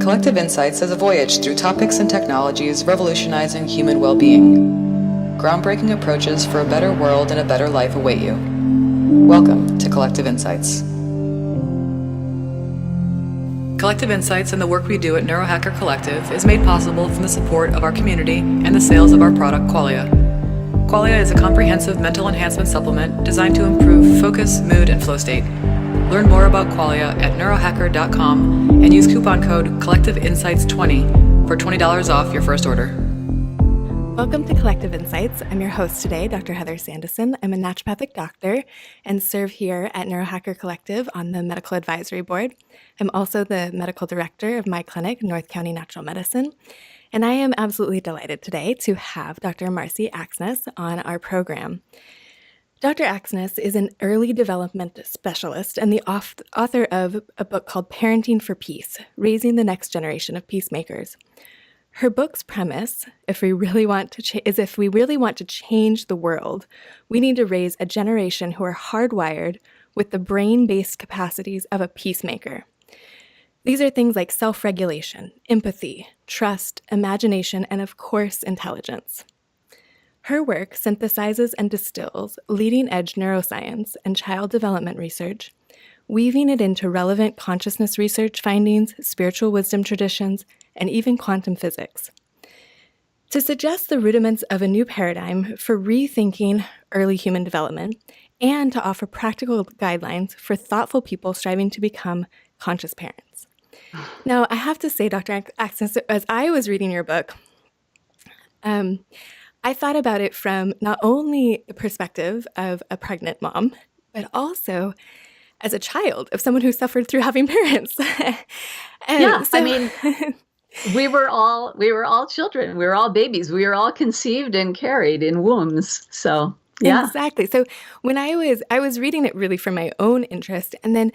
Collective Insights is a voyage through topics and technologies revolutionizing human well-being. Groundbreaking approaches for a better world and a better life await you. Welcome to Collective Insights. Collective Insights and the work we do at Neurohacker Collective is made possible from the support of our community and the sales of our product, Qualia. Qualia is a comprehensive mental enhancement supplement designed to improve focus, mood, and flow state. Learn more about Qualia at neurohacker.com and use coupon code CollectiveInsights20 for $20 off your first order. Welcome to Collective Insights. I'm your host today, Dr. Heather Sandison. I'm a naturopathic doctor and serve here at Neurohacker Collective on the Medical Advisory Board. I'm also the medical director of my clinic, North County Natural Medicine. And I am absolutely delighted today to have Dr. Marcy Axness on our program. Dr. Axness is an early development specialist and the author of a book called Parenting for Peace, Raising the Next Generation of Peacemakers. Her book's premise, if we really want to change the world, we need to raise a generation who are hardwired with the brain-based capacities of a peacemaker. These are things like self-regulation, empathy, trust, imagination, and of course, intelligence. Her work synthesizes and distills leading-edge neuroscience and child development research, weaving it into relevant consciousness research findings, spiritual wisdom traditions, and even quantum physics. To suggest the rudiments of a new paradigm for rethinking early human development, and to offer practical guidelines for thoughtful people striving to become conscious parents. Now, I have to say, Dr. Axness, as I was reading your book, I thought about it from not only the perspective of a pregnant mom, but also as a child of someone who suffered through having parents. We were all children. We were all babies. We were all conceived and carried in wombs. So, yeah. Exactly. So when I was reading it really for my own interest, and then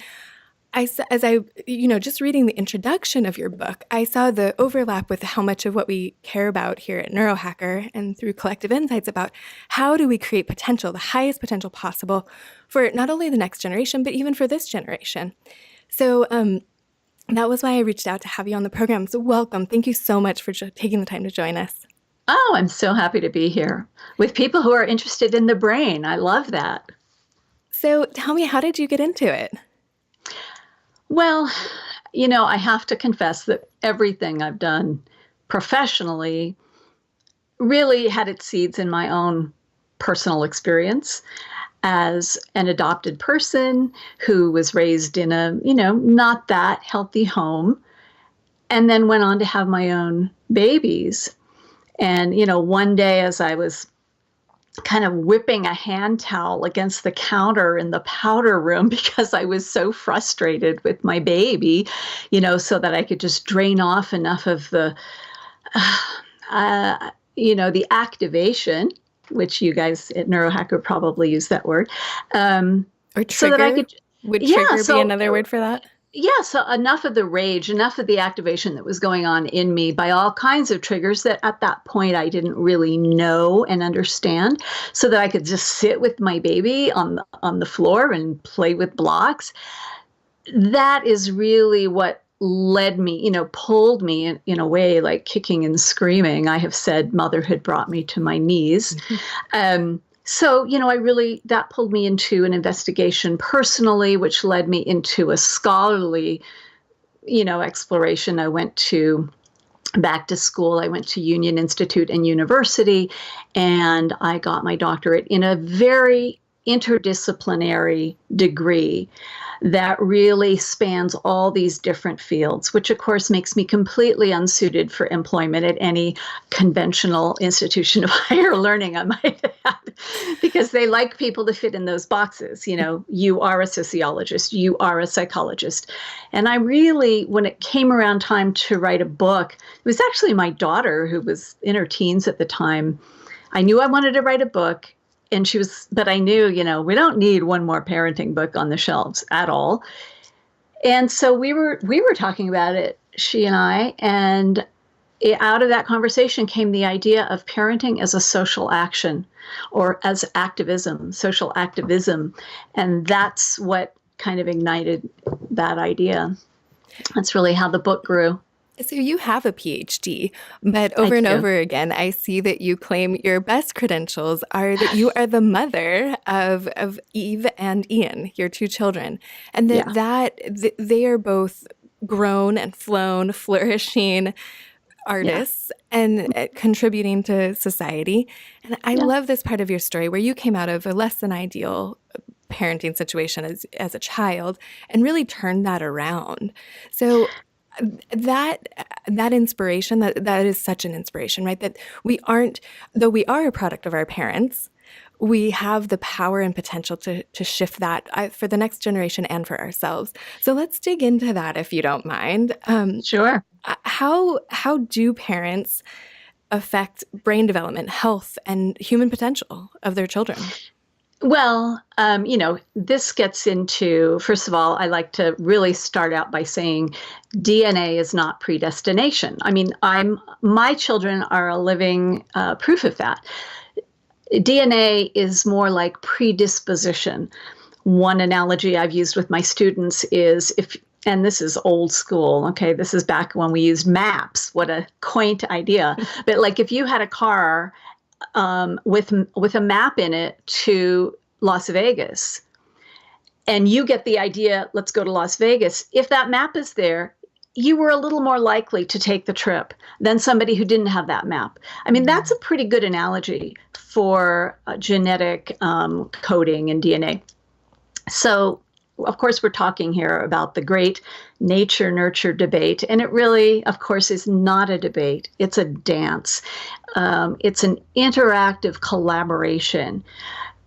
just reading the introduction of your book, I saw the overlap with how much of what we care about here at Neurohacker and through Collective Insights about how do we create potential, the highest potential possible for not only the next generation, but even for this generation. So that was why I reached out to have you on the program. So welcome. Thank you so much for taking the time to join us. Oh, I'm so happy to be here with people who are interested in the brain. I love that. So tell me, how did you get into it? Well, I have to confess that everything I've done professionally really had its seeds in my own personal experience as an adopted person who was raised in a, not that healthy home, and then went on to have my own babies. And, one day as I was kind of whipping a hand towel against the counter in the powder room because I was so frustrated with my baby, so that I could just drain off enough of the, the activation, which you guys at Neurohacker probably use that word. Or trigger? So that I could, would trigger be another word for that? Yeah, so enough of the rage, enough of the activation that was going on in me by all kinds of triggers that at that point I didn't really know and understand, so that I could just sit with my baby on the floor and play with blocks. That is really what led me, pulled me in a way like kicking and screaming. I have said motherhood brought me to my knees. Mm-hmm. So, that pulled me into an investigation personally, which led me into a scholarly, exploration. I went back to school. I went to Union Institute and University, and I got my doctorate in a very interdisciplinary degree that really spans all these different fields, which of course makes me completely unsuited for employment at any conventional institution of higher learning, I might add, because they like people to fit in those boxes. You are a sociologist, you are a psychologist. And I really, when it came around time to write a book, it was actually my daughter, who was in her teens at the time. I knew I wanted to write a book. But I knew, we don't need one more parenting book on the shelves at all. And so we were talking about it, she and I, and out of that conversation came the idea of parenting as a social action or as activism, social activism. And that's what kind of ignited that idea. That's really how the book grew. So you have a PhD, but I over and do. over again, I see that you claim your best credentials are that you are the mother of Eve and Ian, your two children, and Yeah. they are both grown and flown, flourishing Yeah. artists and contributing to society. And I Yeah. love this part of your story where you came out of a less than ideal parenting situation as a child and really turned that around. So that that inspiration that is such an inspiration, right? That we aren't, though we are a product of our parents, we have the power and potential to shift that for the next generation and for ourselves. So let's dig into that if you don't mind. Sure. How do parents affect brain development, health, and human potential of their children? Well, this gets into, first of all, I like to really start out by saying DNA is not predestination. I mean, my children are a living proof of that. DNA is more like predisposition. One analogy I've used with my students is and this is old school, okay, this is back when we used maps. What a quaint idea. But like if you had a car with a map in it to Las Vegas, and you get the idea, let's go to Las Vegas. If that map is there, you were a little more likely to take the trip than somebody who didn't have that map. I mean, that's a pretty good analogy for genetic coding and DNA. So, of course, we're talking here about the great nature nurture debate. And it really, of course, is not a debate, it's a dance. It's an interactive collaboration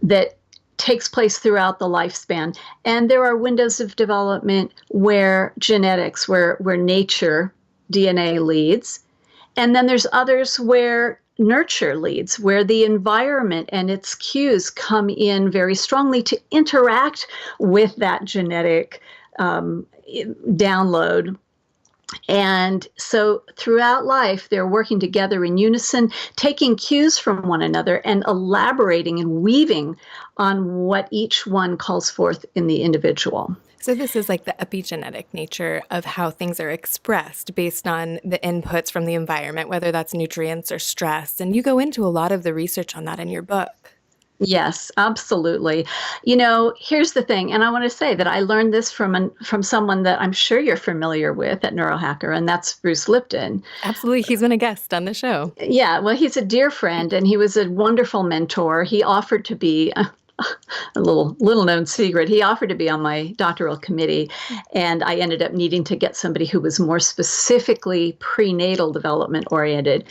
that takes place throughout the lifespan. And there are windows of development where genetics, where nature, DNA leads. And then there's others where nurture leads, where the environment and its cues come in very strongly to interact with that genetic download. And so throughout life, they're working together in unison, taking cues from one another and elaborating and weaving on what each one calls forth in the individual. So this is like the epigenetic nature of how things are expressed based on the inputs from the environment, whether that's nutrients or stress. And you go into a lot of the research on that in your book. Yes, absolutely. Here's the thing, and I want to say that I learned this from someone that I'm sure you're familiar with at Neurohacker, and that's Bruce Lipton. Absolutely. He's been a guest on the show. Yeah, well, he's a dear friend, and he was a wonderful mentor. He offered to be a little known secret. He offered to be on my doctoral committee, and I ended up needing to get somebody who was more specifically prenatal development oriented.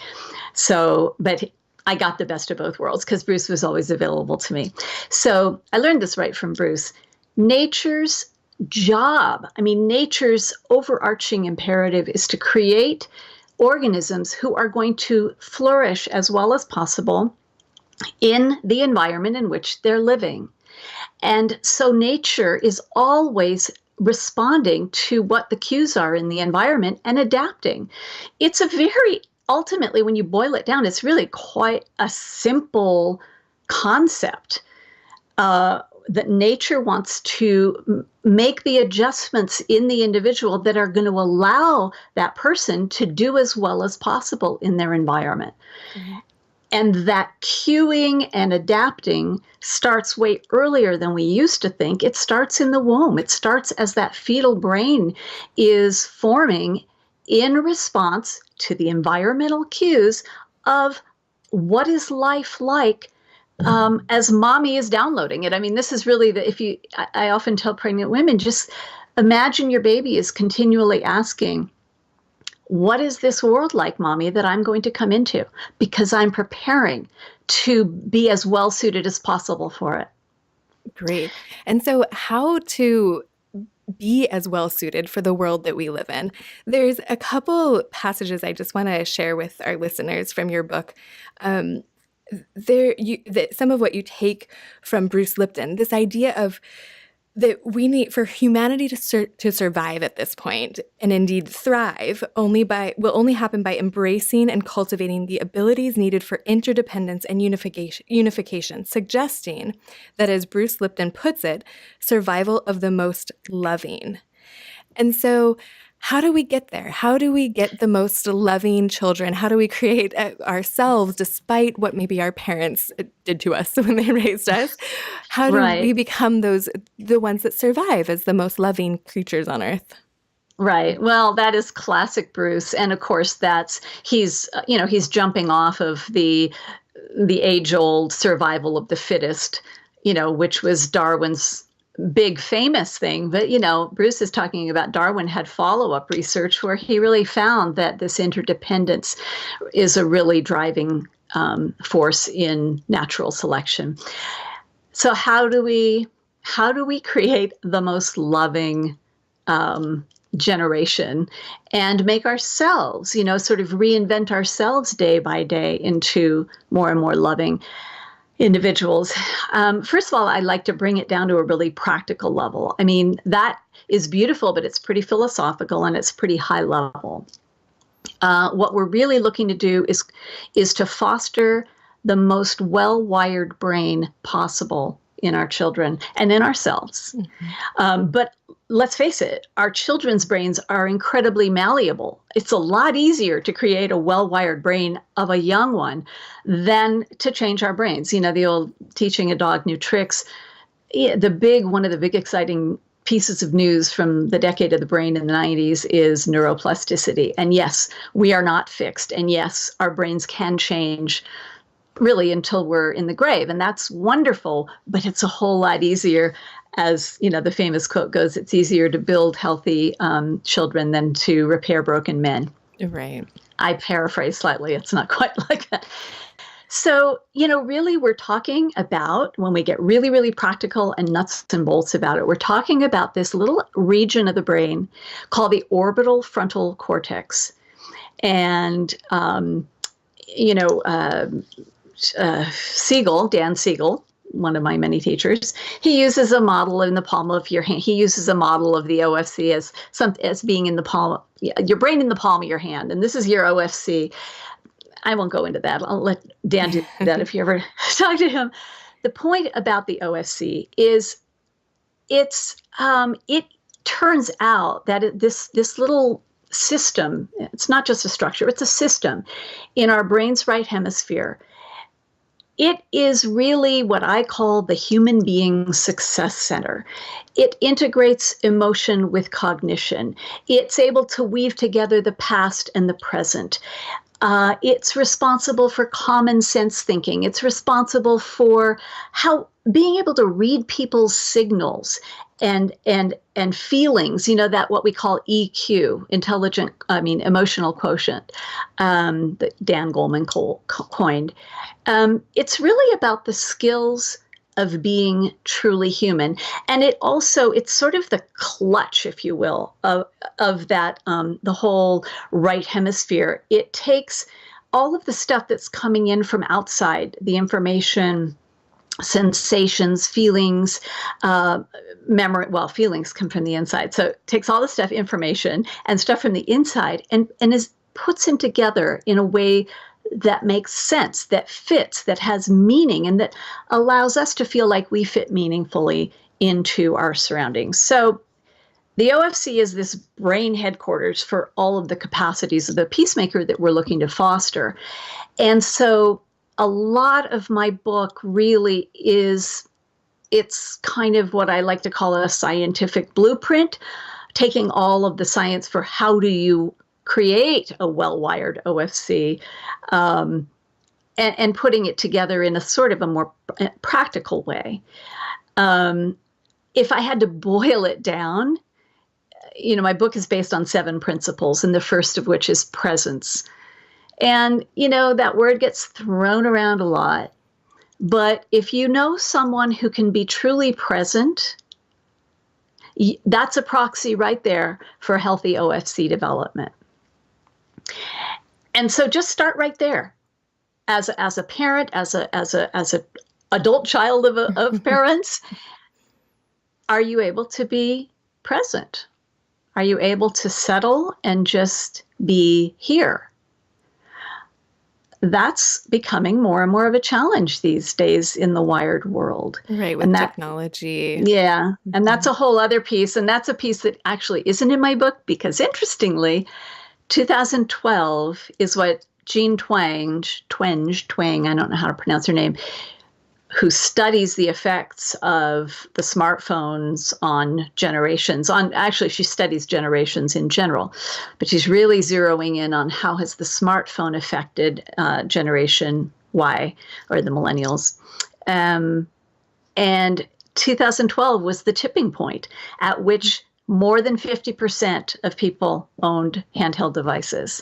So, but I got the best of both worlds because Bruce was always available to me. So I learned this right from Bruce. Nature's job, nature's overarching imperative is to create organisms who are going to flourish as well as possible in the environment in which they're living. And so nature is always responding to what the cues are in the environment and adapting. It's a very ultimately, when you boil it down, it's really quite a simple concept that nature wants to make the adjustments in the individual that are going to allow that person to do as well as possible in their environment. Mm-hmm. And that cueing and adapting starts way earlier than we used to think. It starts in the womb. It starts as that fetal brain is forming in response to the environmental cues of what is life like as mommy is downloading it. This is really I often tell pregnant women, just imagine your baby is continually asking, what is this world like, mommy, that I'm going to come into? Because I'm preparing to be as well suited as possible for it. Great. And so how to be as well suited for the world that we live in. There's a couple passages I just want to share with our listeners from your book. Some of what you take from Bruce Lipton, this idea of that we need for humanity to survive at this point and indeed thrive will only happen by embracing and cultivating the abilities needed for interdependence and unification, suggesting that, as Bruce Lipton puts it, survival of the most loving. And so how do we get there? How do we get the most loving children? How do we create ourselves despite what maybe our parents did to us when they raised us? How do Right. we become the ones that survive as the most loving creatures on earth? Right. Well, that is classic Bruce, and of course, he's jumping off of the age-old survival of the fittest, which was Darwin's big famous thing. But Bruce is talking about Darwin had follow-up research where he really found that this interdependence is a really driving force in natural selection. So how do we create the most loving generation and make ourselves, sort of reinvent ourselves day by day into more and more loving individuals? First of all, I like to bring it down to a really practical level. I mean, that is beautiful, but it's pretty philosophical and it's pretty high level. What we're really looking to do is to foster the most well-wired brain possible in our children and in ourselves. Mm-hmm. But let's face it, our children's brains are incredibly malleable. It's a lot easier to create a well-wired brain of a young one than to change our brains. The old teaching a dog new tricks. One of the big exciting pieces of news from the decade of the brain in the 90s is neuroplasticity. And yes, we are not fixed. And yes, our brains can change really until we're in the grave. And that's wonderful, but it's a whole lot easier. As the famous quote goes, it's easier to build healthy children than to repair broken men. Right. I paraphrase slightly. It's not quite like that. So, really we're talking about, when we get really, really practical and nuts and bolts about it, we're talking about this little region of the brain called the orbital frontal cortex. And, Dan Siegel, one of my many teachers, he uses a model in the palm of your hand. He uses a model of the OFC as being in the palm, your brain in the palm of your hand. And this is your OFC. I won't go into that. I'll let Dan do that if you ever talk to him. The point about the OFC is it turns out that this little system, it's not just a structure, it's a system in our brain's right hemisphere. It is really what I call the human being success center. It integrates emotion with cognition. It's able to weave together the past and the present. It's responsible for common sense thinking. It's responsible for being able to read people's signals and feelings, that what we call EQ, emotional quotient, that Dan Goleman coined. It's really about the skills of being truly human. And it's sort of the clutch, if you will, of that, the whole right hemisphere. It takes all of the stuff that's coming in from outside, the information, sensations, feelings, memory. Well, feelings come from the inside. So it takes all the stuff, information and stuff from the inside and puts them together in a way that makes sense, that fits, that has meaning, and that allows us to feel like we fit meaningfully into our surroundings. So the OFC is this brain headquarters for all of the capacities of the peacemaker that we're looking to foster. And so a lot of my book really it's kind of what I like to call a scientific blueprint, taking all of the science for how do you create a well-wired OFC, and putting it together in a sort of a more practical way. If I had to boil it down, my book is based on 7 principles, and the first of which is presence. And, that word gets thrown around a lot. But if you know someone who can be truly present, that's a proxy right there for healthy OFC development. And so just start right there. As a parent, as a adult child of parents, are you able to be present? Are you able to settle and just be here? that's becoming more and more of a challenge these days in the wired world. Right, with And technology. yeah, and that's a whole other piece. And that's a piece that actually isn't in my book because, interestingly, 2012 is what Jean Twenge, I don't know how to pronounce her name, who studies the effects of the smartphones on generations. Actually, she studies generations in general, but she's really zeroing in on how has the smartphone affected Generation Y, or the millennials. And 2012 was the tipping point at which more than 50% of people owned handheld devices.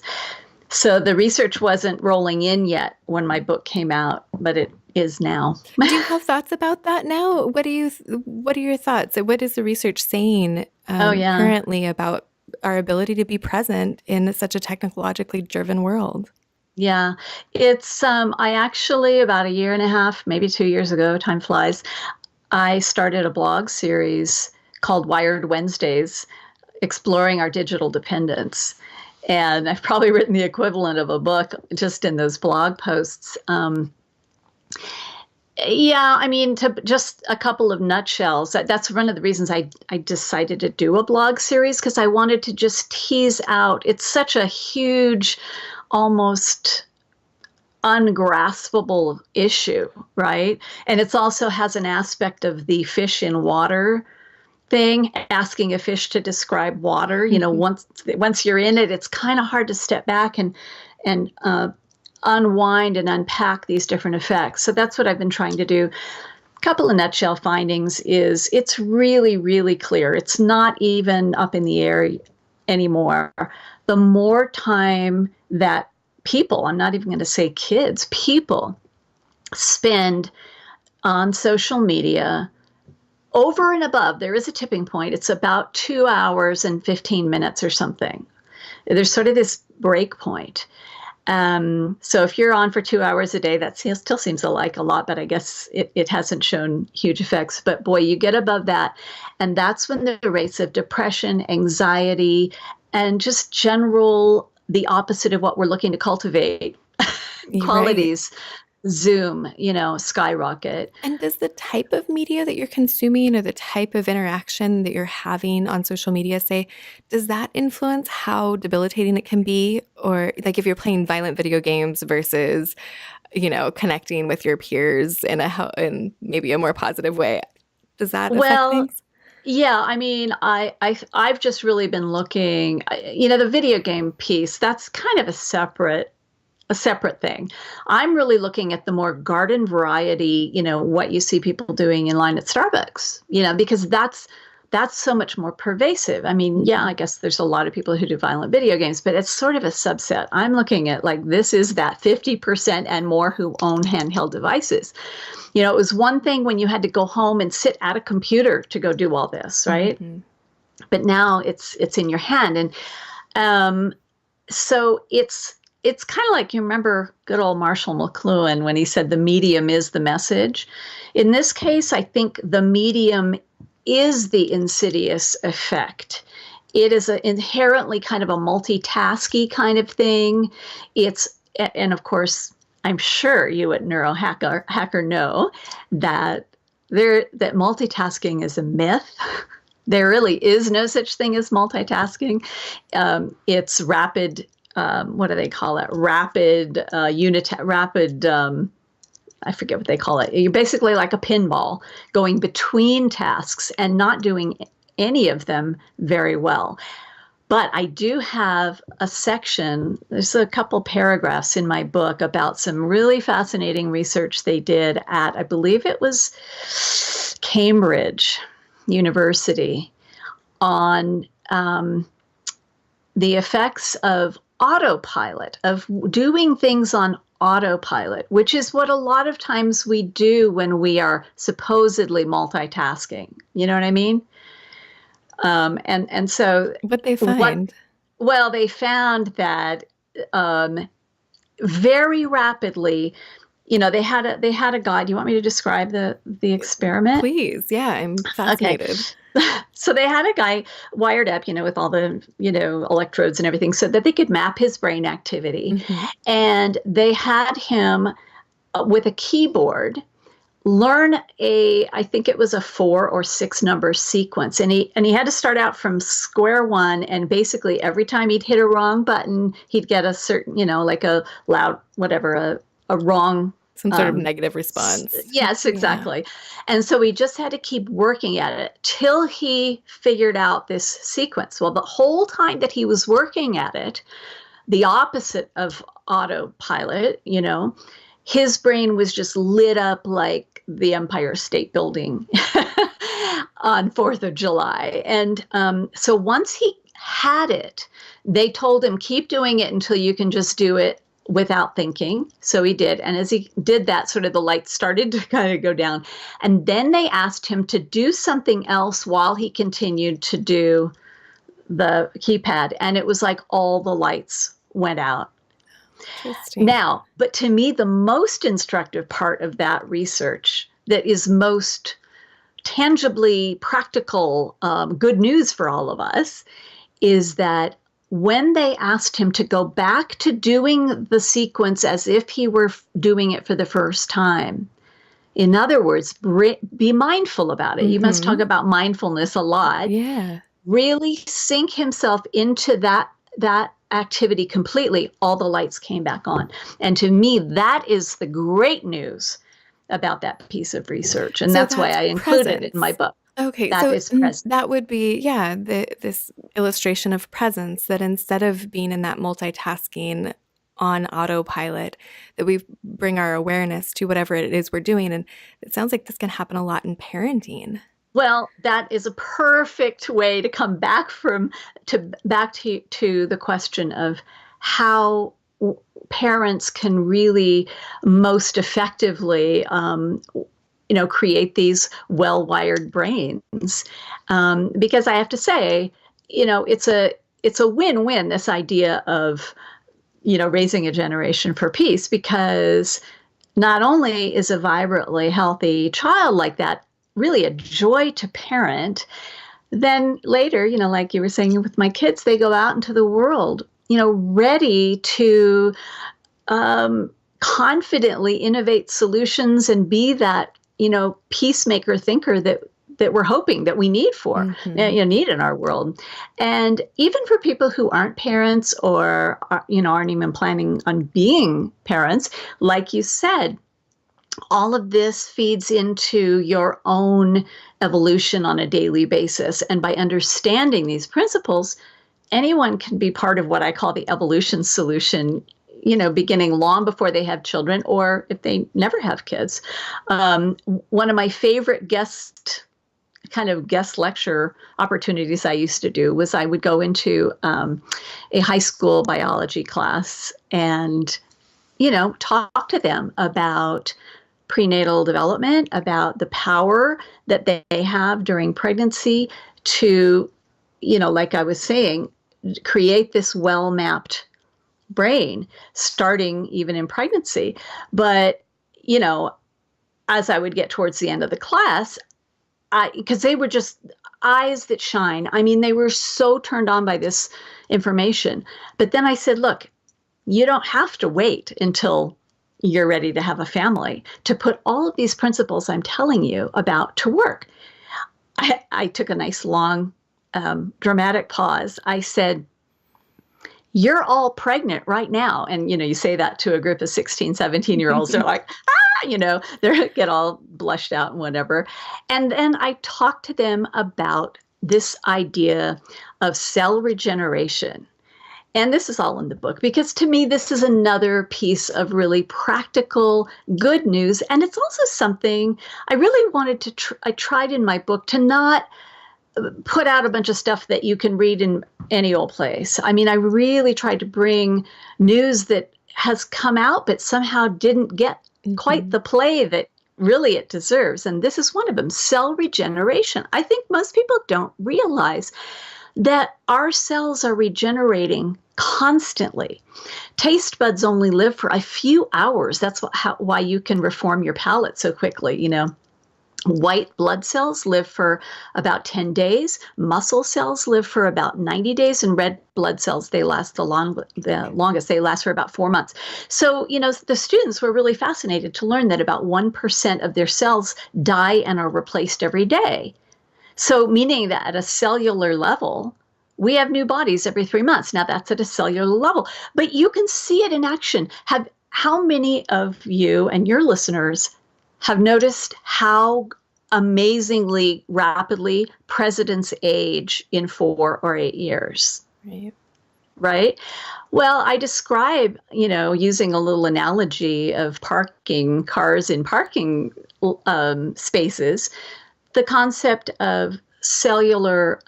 So the research wasn't rolling in yet when my book came out, but it is now. Do you have thoughts about that now? What are your thoughts? What is the research saying Oh, yeah. currently about our ability to be present in such a technologically driven world? Yeah, it's I actually, about a year and a half, maybe 2 years ago, time flies, I started a blog series called Wired Wednesdays, exploring our digital dependence. And I've probably written the equivalent of a book just in those blog posts. Yeah, I mean, to just a couple of nutshells. That's one of the reasons I decided to do a blog series, because I wanted to just tease out. It's such a huge, almost ungraspable issue, right? And it also has an aspect of the fish in water thing, asking a fish to describe water. You know, once you're in it, it's kind of hard to step back and unwind and unpack these different effects. So that's what I've been trying to do. A couple of nutshell findings is it's really, really clear. It's not even up in the air anymore. The more time that people, I'm not even going to say kids, people spend on social media over and above, there is a tipping point. It's about 2 hours and 15 minutes or something. There's sort of this break point. So if you're on for 2 hours a day, that still seems like a lot, but I guess it hasn't shown huge effects. But boy, you get above that, and that's when the rates of depression, anxiety, and just the opposite of what we're looking to cultivate, qualities, zoom, skyrocket. And does the type of media that you're consuming or the type of interaction that you're having on social media, does that influence how debilitating it can be? Or like if you're playing violent video games versus, connecting with your peers in maybe a more positive way, does that affect things? Yeah, I mean, I've just really been looking, the video game piece, that's kind of a separate thing. I'm really looking at the more garden variety, what you see people doing in line at Starbucks, because that's so much more pervasive. I mean, yeah, I guess there's a lot of people who do violent video games, but it's sort of a subset. I'm looking at this is that 50% and more who own handheld devices. It was one thing when you had to go home and sit at a computer to go do all this, right? Mm-hmm. But now it's in your hand. And so it's kind of like, you remember good old Marshall McLuhan when he said the medium is the message. In this case, I think the medium is the insidious effect. It is inherently kind of a multitasky kind of thing. And of course, I'm sure you at Neurohacker know that multitasking is a myth. There really is no such thing as multitasking. It's rapid. What do they call it? Rapid. I forget what they call it. You're basically like a pinball going between tasks and not doing any of them very well. But I do have a section, there's a couple paragraphs in my book about some really fascinating research they did at, I believe it was Cambridge University, on the effects of autopilot, of doing things on autopilot, which is what a lot of times we do when we are supposedly multitasking. You know what I mean? And so what they find? They found that very rapidly, they had a guide. You want me to describe the experiment? Please. Yeah, I'm fascinated. Okay. So they had a guy wired up, with all the, electrodes and everything so that they could map his brain activity. Mm-hmm. And they had him with a keyboard learn I think it was a 4 or 6 number sequence. And he had to start out from square one. And basically every time he'd hit a wrong button, he'd get a certain, like a loud, whatever, a wrong. Some sort of negative response. Yes, exactly. Yeah. And so we just had to keep working at it till he figured out this sequence. Well, the whole time that he was working at it, the opposite of autopilot, his brain was just lit up like the Empire State Building on 4th of July. And so once he had it, they told him, keep doing it until you can just do it without thinking. So he did. And as he did that, sort of the lights started to kind of go down. And then they asked him to do something else while he continued to do the keypad. And it was like all the lights went out. Now, but to me, the most instructive part of that research that is most tangibly practical, good news for all of us, is that when they asked him to go back to doing the sequence as if he were doing it for the first time, in other words, be mindful about it. Mm-hmm. You must talk about mindfulness a lot. Yeah. Really sink himself into that activity completely. All the lights came back on. And to me, that is the great news about that piece of research. And so that's why I included it in my book. Okay, that would be, this illustration of presence, that instead of being in that multitasking on autopilot, that we bring our awareness to whatever it is we're doing. And it sounds like this can happen a lot in parenting. Well, that is a perfect way to come back to the question of how parents can really most effectively create these well-wired brains. Because I have to say, it's a win-win, this idea of, raising a generation for peace, because not only is a vibrantly healthy child like that really a joy to parent, then later, like you were saying with my kids, they go out into the world, ready to confidently innovate solutions and be that peacemaker thinker that we're hoping that we need need in our world. And even for people who aren't parents or aren't even planning on being parents, like you said, all of this feeds into your own evolution on a daily basis. And by understanding these principles, anyone can be part of what I call the evolution solution, beginning long before they have children, or if they never have kids. One of my favorite guest lecture opportunities I used to do was I would go into a high school biology class and, talk to them about prenatal development, about the power that they have during pregnancy to, like I was saying, create this well-mapped brain starting even in pregnancy. But, as I would get towards the end of the class, because they were just eyes that shine. I mean, they were so turned on by this information. But then I said, look, you don't have to wait until you're ready to have a family to put all of these principles I'm telling you about to work. I took a nice long dramatic pause. I said, you're all pregnant right now. And, you say that to a group of 16, 17-year-olds. They're like, they get all blushed out and whatever. And then I talked to them about this idea of cell regeneration. And this is all in the book, because to me, this is another piece of really practical, good news. And it's also something I really wanted to I tried in my book to not put out a bunch of stuff that you can read in any old place. I mean, I really tried to bring news that has come out, but somehow didn't get quite the play that really it deserves. And this is one of them, cell regeneration. I think most people don't realize that our cells are regenerating constantly. Taste buds only live for a few hours. That's why you can reform your palate so quickly, White blood cells live for about 10 days. Muscle cells live for about 90 days. And red blood cells, they last the longest. They last for about 4 months. So, the students were really fascinated to learn that about 1% of their cells die and are replaced every day. So, meaning that at a cellular level, we have new bodies every 3 months. Now, that's at a cellular level. But you can see it in action. How many of you and your listeners have noticed how amazingly rapidly presidents age in 4 or 8 years? Right? Well, I describe, using a little analogy of parking cars in parking spaces, the concept of cellular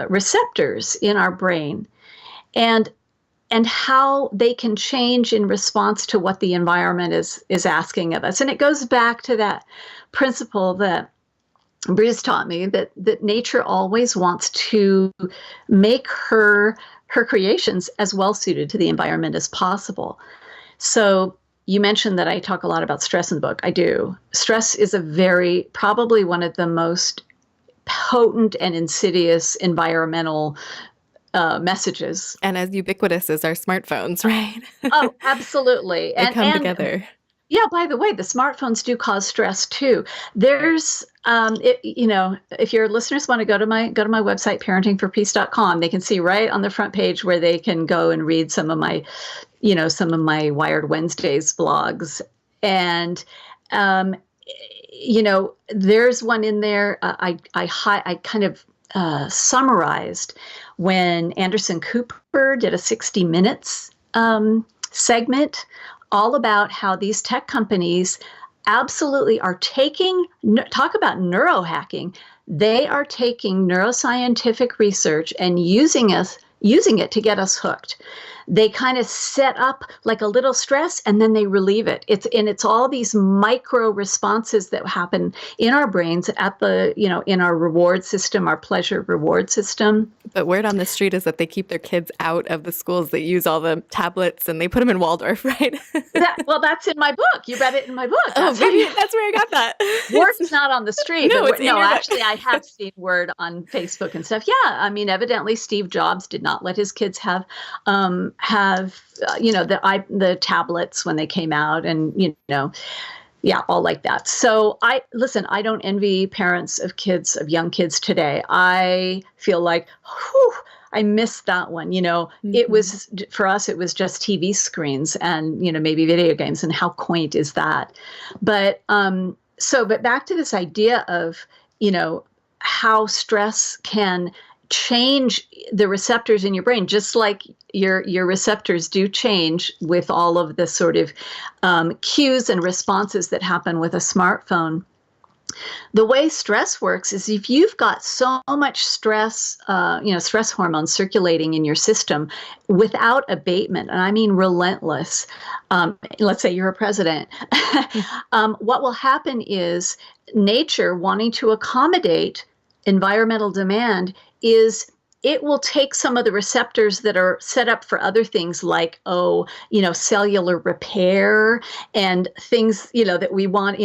receptors in our brain, and how they can change in response to what the environment is asking of us. And it goes back to that principle that Bruce taught me, that nature always wants to make her creations as well suited to the environment as possible. So you mentioned that I talk a lot about stress in the book. I do. Stress is probably one of the most potent and insidious environmental messages. And as ubiquitous as our smartphones, right? Oh, absolutely. They come together. Yeah, by the way, the smartphones do cause stress too. There's, if your listeners want to go to my website, parentingforpeace.com, they can see right on the front page where they can go and read some of my Wired Wednesdays blogs. And, there's one in there. I kind of summarized when Anderson Cooper did a 60 Minutes segment all about how these tech companies absolutely are talk about neurohacking. They are taking neuroscientific research and using it to get us hooked. They kind of set up like a little stress and then they relieve it. It's all these micro responses that happen in our brains at in our reward system, our pleasure reward system. But word on the street is that they keep their kids out of the schools that use all the tablets and they put them in Waldorf, right? That's in my book. You read it in my book. That's where I got that. Word's not on the street. No, actually, I have seen word on Facebook and stuff. Yeah, I mean, evidently Steve Jobs did not let his kids have the tablets when they came out, and all like that. So I don't envy parents of young kids today. I feel like, I missed that one. It was, for us, it was just TV screens and, maybe video games, and how quaint is that? But back to this idea of, how stress can change the receptors in your brain, just like your receptors do change with all of the sort of cues and responses that happen with a smartphone. The way stress works is if you've got so much stress, stress hormones circulating in your system without abatement, and I mean relentless, let's say you're a president, what will happen is nature, wanting to accommodate environmental demand, is it will take some of the receptors that are set up for other things like, cellular repair and things, that we want,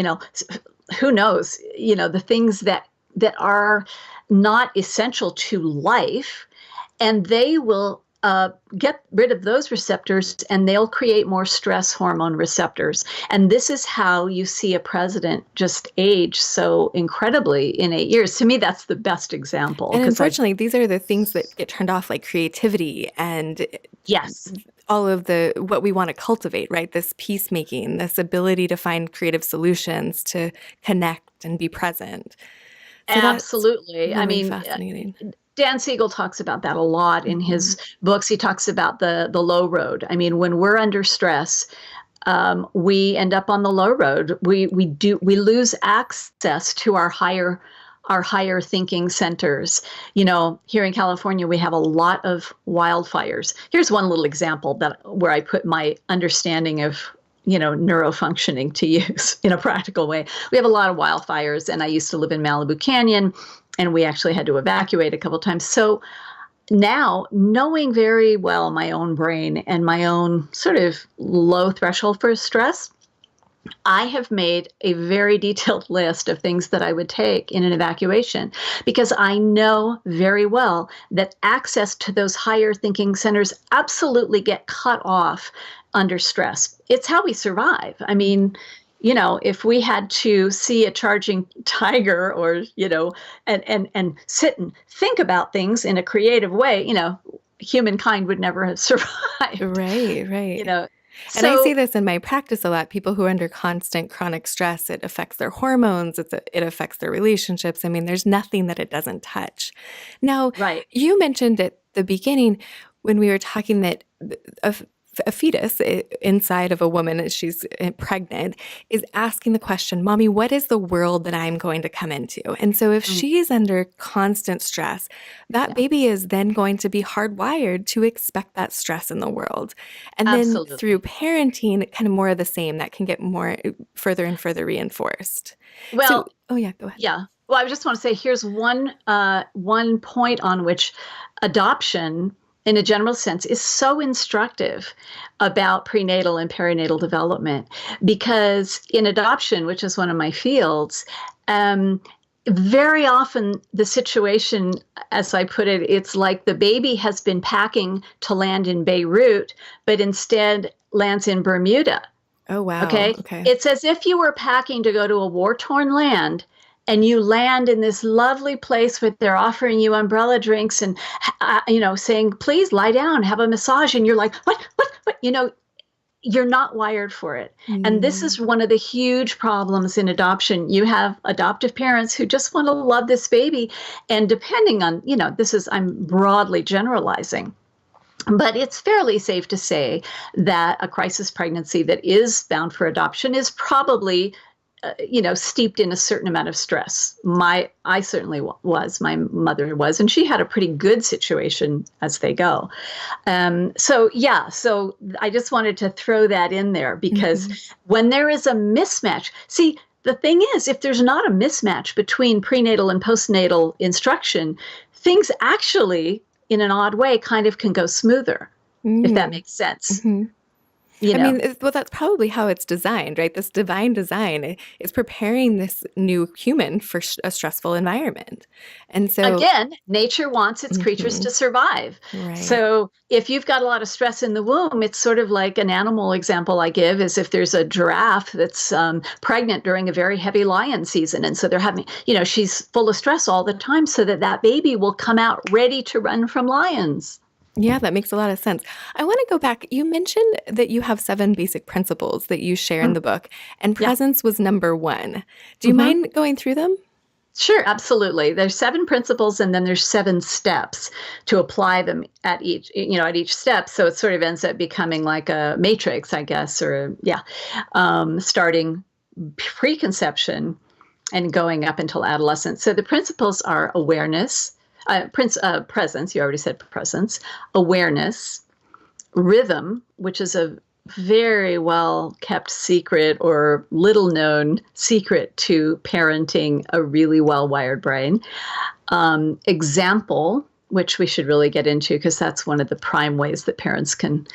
who knows, the things that are not essential to life, and they will get rid of those receptors and they'll create more stress hormone receptors. And this is how you see a president just age so incredibly in 8 years. To me, that's the best example. And unfortunately, these are the things that get turned off, like creativity and all of what we want to cultivate, right? This peacemaking, this ability to find creative solutions, to connect and be present. So absolutely. Really fascinating. Dan Siegel talks about that a lot in his books. He talks about the low road. I mean, when we're under stress, we end up on the low road. We lose access to our higher thinking centers. Here in California, we have a lot of wildfires. Here's one little example where I put my understanding of neurofunctioning to use in a practical way. We have a lot of wildfires, and I used to live in Malibu Canyon, and we actually had to evacuate a couple of times. So now, knowing very well my own brain and my own sort of low threshold for stress, I have made a very detailed list of things that I would take in an evacuation because I know very well that access to those higher thinking centers absolutely get cut off under stress. It's how we survive. I mean, if we had to see a charging tiger or, and sit and think about things in a creative way, humankind would never have survived, Right, you right. know. And I see So, this in my practice a lot. People who are under constant chronic stress, it affects their hormones, it affects their relationships. I mean, there's nothing that it doesn't touch. Now, right. you mentioned at the beginning when we were talking that a, a fetus inside of a woman as she's pregnant is asking the question, Mommy, what is the world that I'm going to come into? And so if Mm, she's under constant stress, that yeah, baby is then going to be hardwired to expect that stress in the world. And then through absolutely. parenting, kind of more of the same, that can get more further and further reinforced. So, Well, oh yeah, go ahead. yeah. Well, I just want to say here's one point on which adoption, in a general sense, is so instructive about prenatal and perinatal development. Because in adoption, which is one of my fields, um, very often the situation, as I put it, it's like the baby has been packing to land in Beirut, but instead lands in Bermuda. Oh wow. Okay. Okay. It's as if you were packing to go to a war torn land and you land in this lovely place where they're offering you umbrella drinks and, saying, please lie down, have a massage. And you're like, what? You're not wired for it. And this Mm. is one of the huge problems in adoption. You have adoptive parents who just want to love this baby. And depending on, I'm broadly generalizing, but it's fairly safe to say that a crisis pregnancy that is bound for adoption is probably, steeped in a certain amount of stress. I certainly was. My mother was, and she had a pretty good situation as they go. So I just wanted to throw that in there because Mhm. when there is a mismatch, see, the thing is, if there's not a mismatch between prenatal and postnatal instruction, things actually, in an odd way, kind of can go smoother, if that Mm. makes sense. Mhm. You I know, mean, well, that's probably how it's designed, right? This divine design is preparing this new human for a stressful environment. And so, again, nature wants its creatures mhm, to survive. right. So if you've got a lot of stress in the womb, it's sort of like an animal example I give is if there's a giraffe that's pregnant during a very heavy lion season. And so they're having, she's full of stress all the time so that baby will come out ready to run from lions. Yeah, that makes a lot of sense. I want to go back. You mentioned that you have 7 basic principles that you share in Mm, the book, and yeah. presence was number 1. Do you Hmm. mind going through them? Sure, absolutely. There's 7 principles and then there's 7 steps to apply them at each step. So it sort of ends up becoming like a matrix, I guess, or yeah, starting preconception and going up until adolescence. So the principles are awareness, presence. You already said presence, awareness, rhythm, which is a very well kept secret or little known secret to parenting a really well wired brain. Example, which we should really get into because that's one of the prime ways that parents can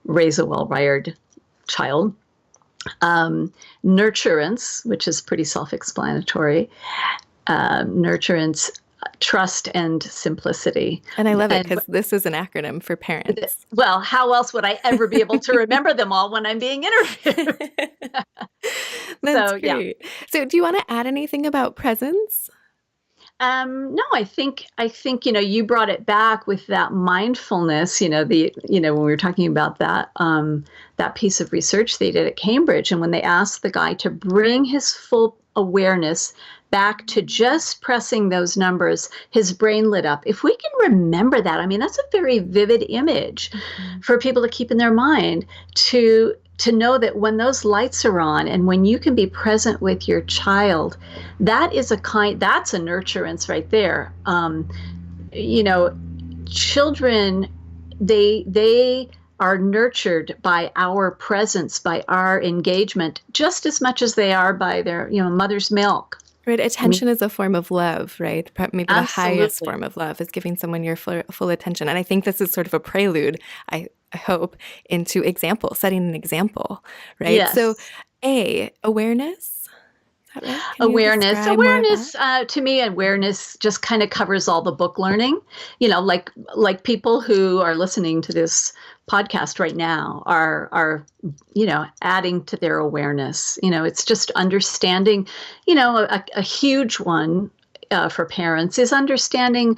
raise a well wired child. Nurturance, which is pretty self explanatory. Nurturance, trust, and simplicity. And I love it And because this is an acronym for parents. well, how else would I ever be able to remember them all when I'm being interviewed? That's So, yeah. great. So, do you want to add anything about presence? No, I think you brought it back with that mindfulness. When we were talking about that piece of research they did at Cambridge, and when they asked the guy to bring his full awareness back to just pressing those numbers, his brain lit up. If we can remember that, I mean, that's a very vivid image Mhm. for people to keep in their mind to know that when those lights are on and when you can be present with your child, that's a nurturance right there. You know, Children, they are nurtured by our presence, by our engagement, just as much as they are by their mother's milk. Right. I mean, Attention is a form of love, right? Maybe the highest absolutely. form of love is giving someone your full attention. And I think this is sort of a prelude, I hope, into example, setting an example, right? So, Yes. awareness, is that right? Can you Awareness. describe more of that? To me, awareness just kind of covers all the book learning. Like people who are listening to this podcast right now are adding to their awareness. It's just understanding. A huge one for parents is understanding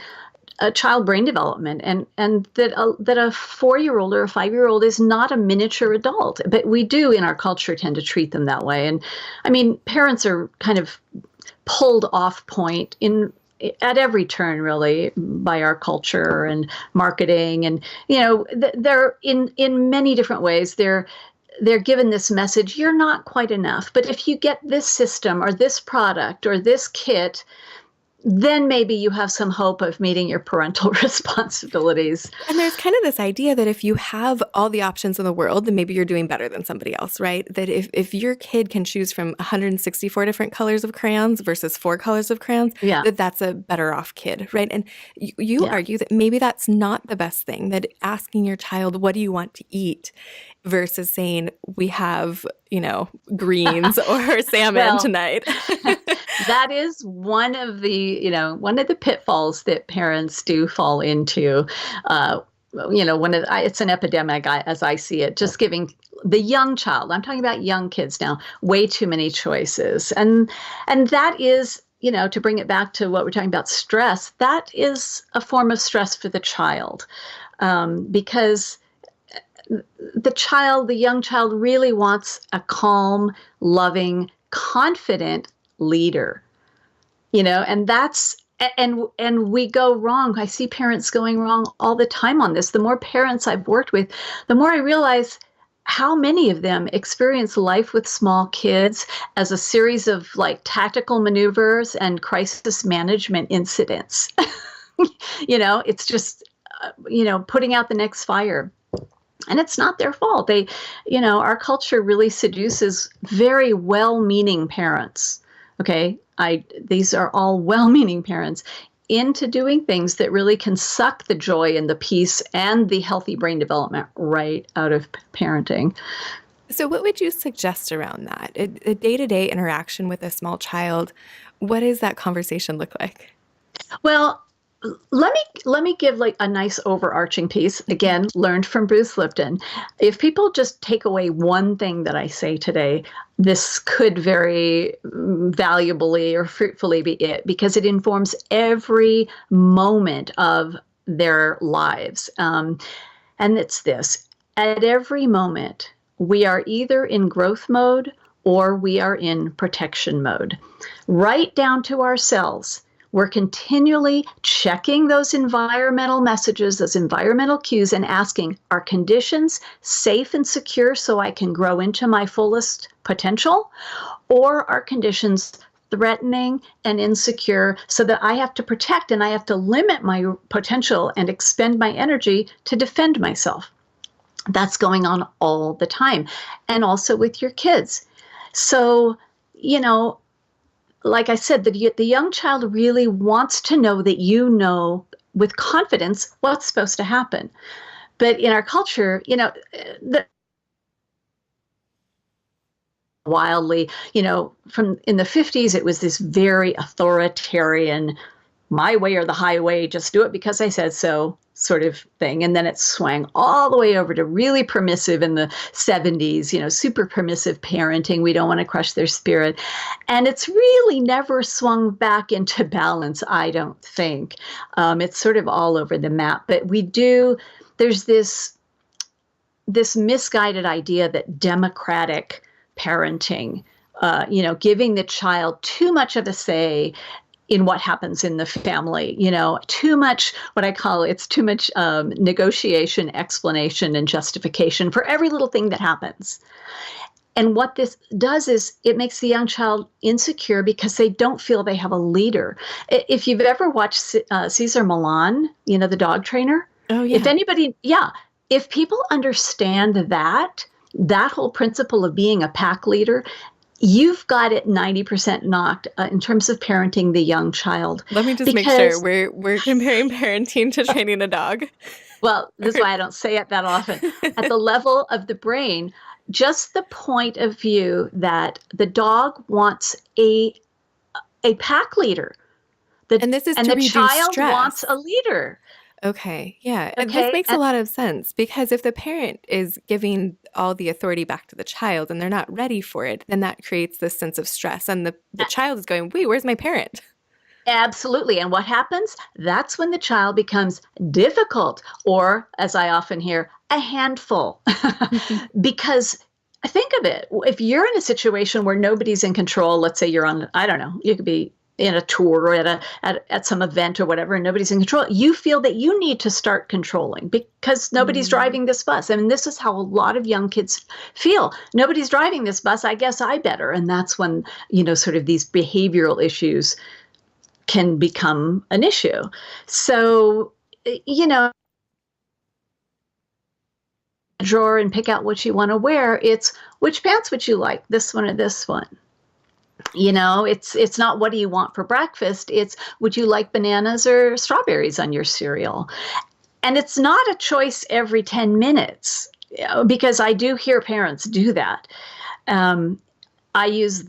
child brain development, and that a 4-year-old or a 5-year-old is not a miniature adult, but we do in our culture tend to treat them that way. And I mean, parents are kind of pulled off point in at every turn, really, by our culture and marketing. And they're in many different ways they're given this message: you're not quite enough, but if you get this system or this product or this kit, then maybe you have some hope of meeting your parental responsibilities. And there's kind of this idea that if you have all the options in the world, then maybe you're doing better than somebody else, right? That if your kid can choose from 164 different colors of crayons versus 4 colors of crayons, Yeah. that's a better off kid, right? And you Yeah. argue that maybe that's not the best thing, that asking your child, what do you want to eat? Versus saying, we have, greens or salmon Well, tonight. that is one of the pitfalls that parents do fall into. It's an epidemic, as I see it, just giving the young child, I'm talking about young kids now, way too many choices. And that is, to bring it back to what we're talking about, stress, that is a form of stress for the child, because the young child really wants a calm, loving, confident leader, and we go wrong. I see parents going wrong all the time on this. The more parents I've worked with, the more I realize how many of them experience life with small kids as a series of like tactical maneuvers and crisis management incidents. It's just, putting out the next fire. And it's not their fault. Our culture really seduces very well-meaning parents. Okay, these are all well-meaning parents into doing things that really can suck the joy and the peace and the healthy brain development right out of parenting. So what would you suggest around that? A day-to-day interaction with a small child, what does that conversation look like? Well, let me give like a nice overarching piece, again learned from Bruce Lipton. If people just take away one thing that I say today, this could very valuably or fruitfully be it, because it informs every moment of their lives. And it's this: at every moment we are either in growth mode or we are in protection mode, right down to our cells. We're continually checking those environmental messages, those environmental cues, and asking, are conditions safe and secure so I can grow into my fullest potential? Or are conditions threatening and insecure so that I have to protect and I have to limit my potential and expend my energy to defend myself? That's going on all the time, and also with your kids. So, like I said, the young child really wants to know that with confidence what's supposed to happen. But in our culture, wildly, from in the 50s, it was this very authoritarian, my way or the highway, just do it because I said so sort of thing. And then it swung all the way over to really permissive in the 70s, super permissive parenting. We don't want to crush their spirit. And it's really never swung back into balance, I don't think. It's sort of all over the map. But there's this misguided idea that democratic parenting, giving the child too much of a say in what happens in the family, too much, too much negotiation, explanation, and justification for every little thing that happens. And what this does is it makes the young child insecure because they don't feel they have a leader. If you've ever watched Cesar Millan, the dog trainer, Oh, yeah. If people understand that whole principle of being a pack leader, you've got it 90% knocked in terms of parenting the young child. Let me just make sure Because, we're comparing parenting to training a dog. well, this is why I don't say it that often. At the level of the brain, just the point of view that the dog wants a pack leader. And this is And to the reduce child wants stress. a leader. Okay, yeah. This Okay. makes a lot of sense because if the parent is giving all the authority back to the child and they're not ready for it, then that creates this sense of stress. And the child is going, wait, where's my parent? Absolutely. And what happens? That's when the child becomes difficult, or, as I often hear, a handful. Because think of it, if you're in a situation where nobody's in control, let's say you're on, I don't know, you could be in a tour or at some event or whatever, and nobody's in control, you feel that you need to start controlling because nobody's driving this bus. I mean, this is how a lot of young kids feel. Nobody's driving this bus. I guess I better. And that's when, sort of these behavioral issues can become an issue. So, drawer and pick out what you want to wear. It's which pants would you like, this one or this one? It's not what do you want for breakfast? It's would you like bananas or strawberries on your cereal? And it's not a choice every 10 minutes because I do hear parents do that. I use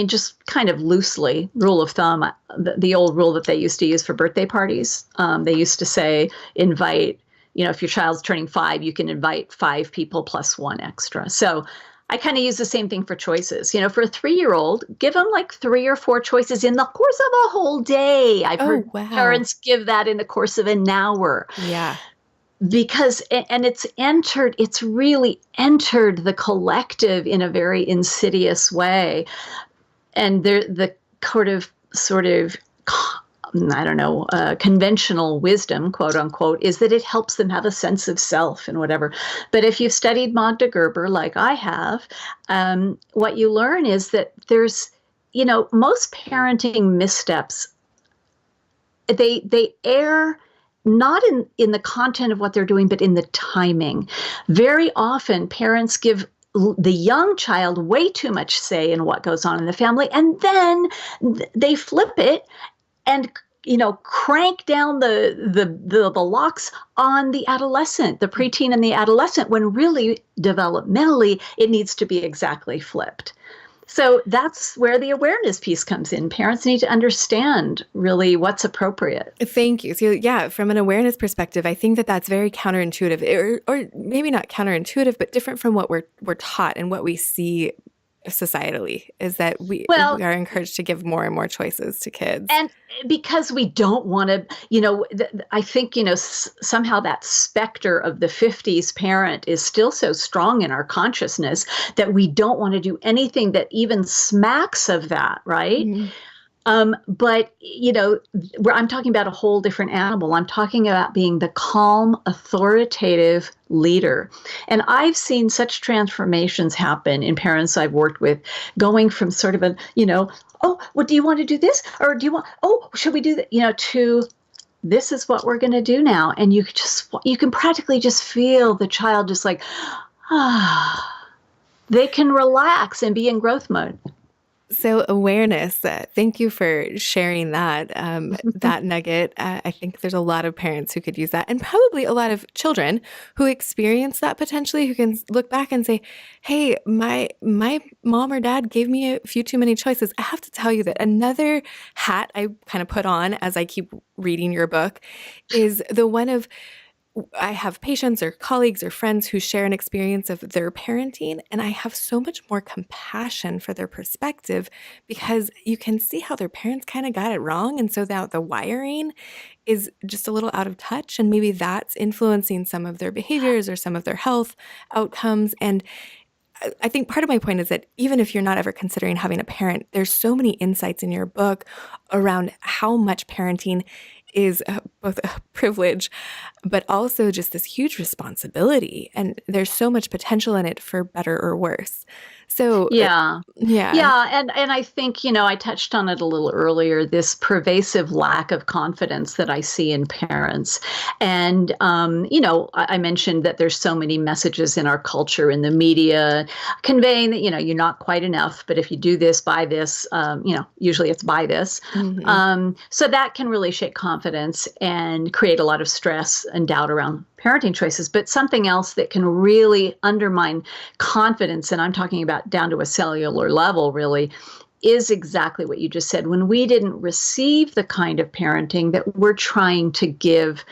just kind of loosely, rule of thumb, the old rule that they used to use for birthday parties. They used to say, invite, if your child's turning 5, you can invite 5 people plus 1 extra. So I kind of use the same thing for choices. For a 3-year-old, give them like 3 or 4 choices in the course of a whole day. I've heard parents give that in the course of an hour. Yeah. Because, and it's really entered the collective in a very insidious way. And the sort of, I don't know, conventional wisdom, quote unquote, is that it helps them have a sense of self and whatever. But if you've studied Magda Gerber, like I have, what you learn is that there's, most parenting missteps, they err not in the content of what they're doing, but in the timing. Very often, parents give the young child way too much say in what goes on in the family, and then they flip it and crank down the locks on the adolescent, the preteen and the adolescent, when really developmentally it needs to be exactly flipped. So that's where the awareness piece comes in. Parents need to understand really what's appropriate. Thank you. So yeah, from an awareness perspective, I think that that's very counterintuitive, or maybe not counterintuitive, but different from what we're taught and what we see societally, is that we are encouraged to give more and more choices to kids. And because we don't want to, I think, somehow that specter of the 50s parent is still so strong in our consciousness that we don't want to do anything that even smacks of that, right? Mm-hmm. But, I'm talking about a whole different animal. I'm talking about being the calm, authoritative leader. And I've seen such transformations happen in parents I've worked with, going from sort of a, oh, well, do you want to do this? Or do you want, oh, should we do that? To this is what we're going to do now. And you can practically just feel the child just like, they can relax and be in growth mode. So awareness, thank you for sharing that, that nugget. I think there's a lot of parents who could use that, and probably a lot of children who experience that potentially, who can look back and say, hey, my mom or dad gave me a few too many choices. I have to tell you that another hat I kind of put on as I keep reading your book is the one of, I have patients or colleagues or friends who share an experience of their parenting, and I have so much more compassion for their perspective because you can see how their parents kind of got it wrong. And so that the wiring is just a little out of touch, and maybe that's influencing some of their behaviors or some of their health outcomes. And I think part of my point is that even if you're not ever considering having a parent, there's so many insights in your book around how much parenting is both a privilege, but also just this huge responsibility. And there's so much potential in it for better or worse. So, Yeah. yeah. Yeah, and I think, I touched on it a little earlier, this pervasive lack of confidence that I see in parents. And, I mentioned that there's so many messages in our culture, in the media, conveying that, you're not quite enough, but if you do this, buy this, usually it's buy this. Hmm. So that can really shake confidence and create a lot of stress and doubt around parenting choices. But something else that can really undermine confidence, and I'm talking about down to a cellular level, really, is exactly what you just said. When we didn't receive the kind of parenting that we're trying to give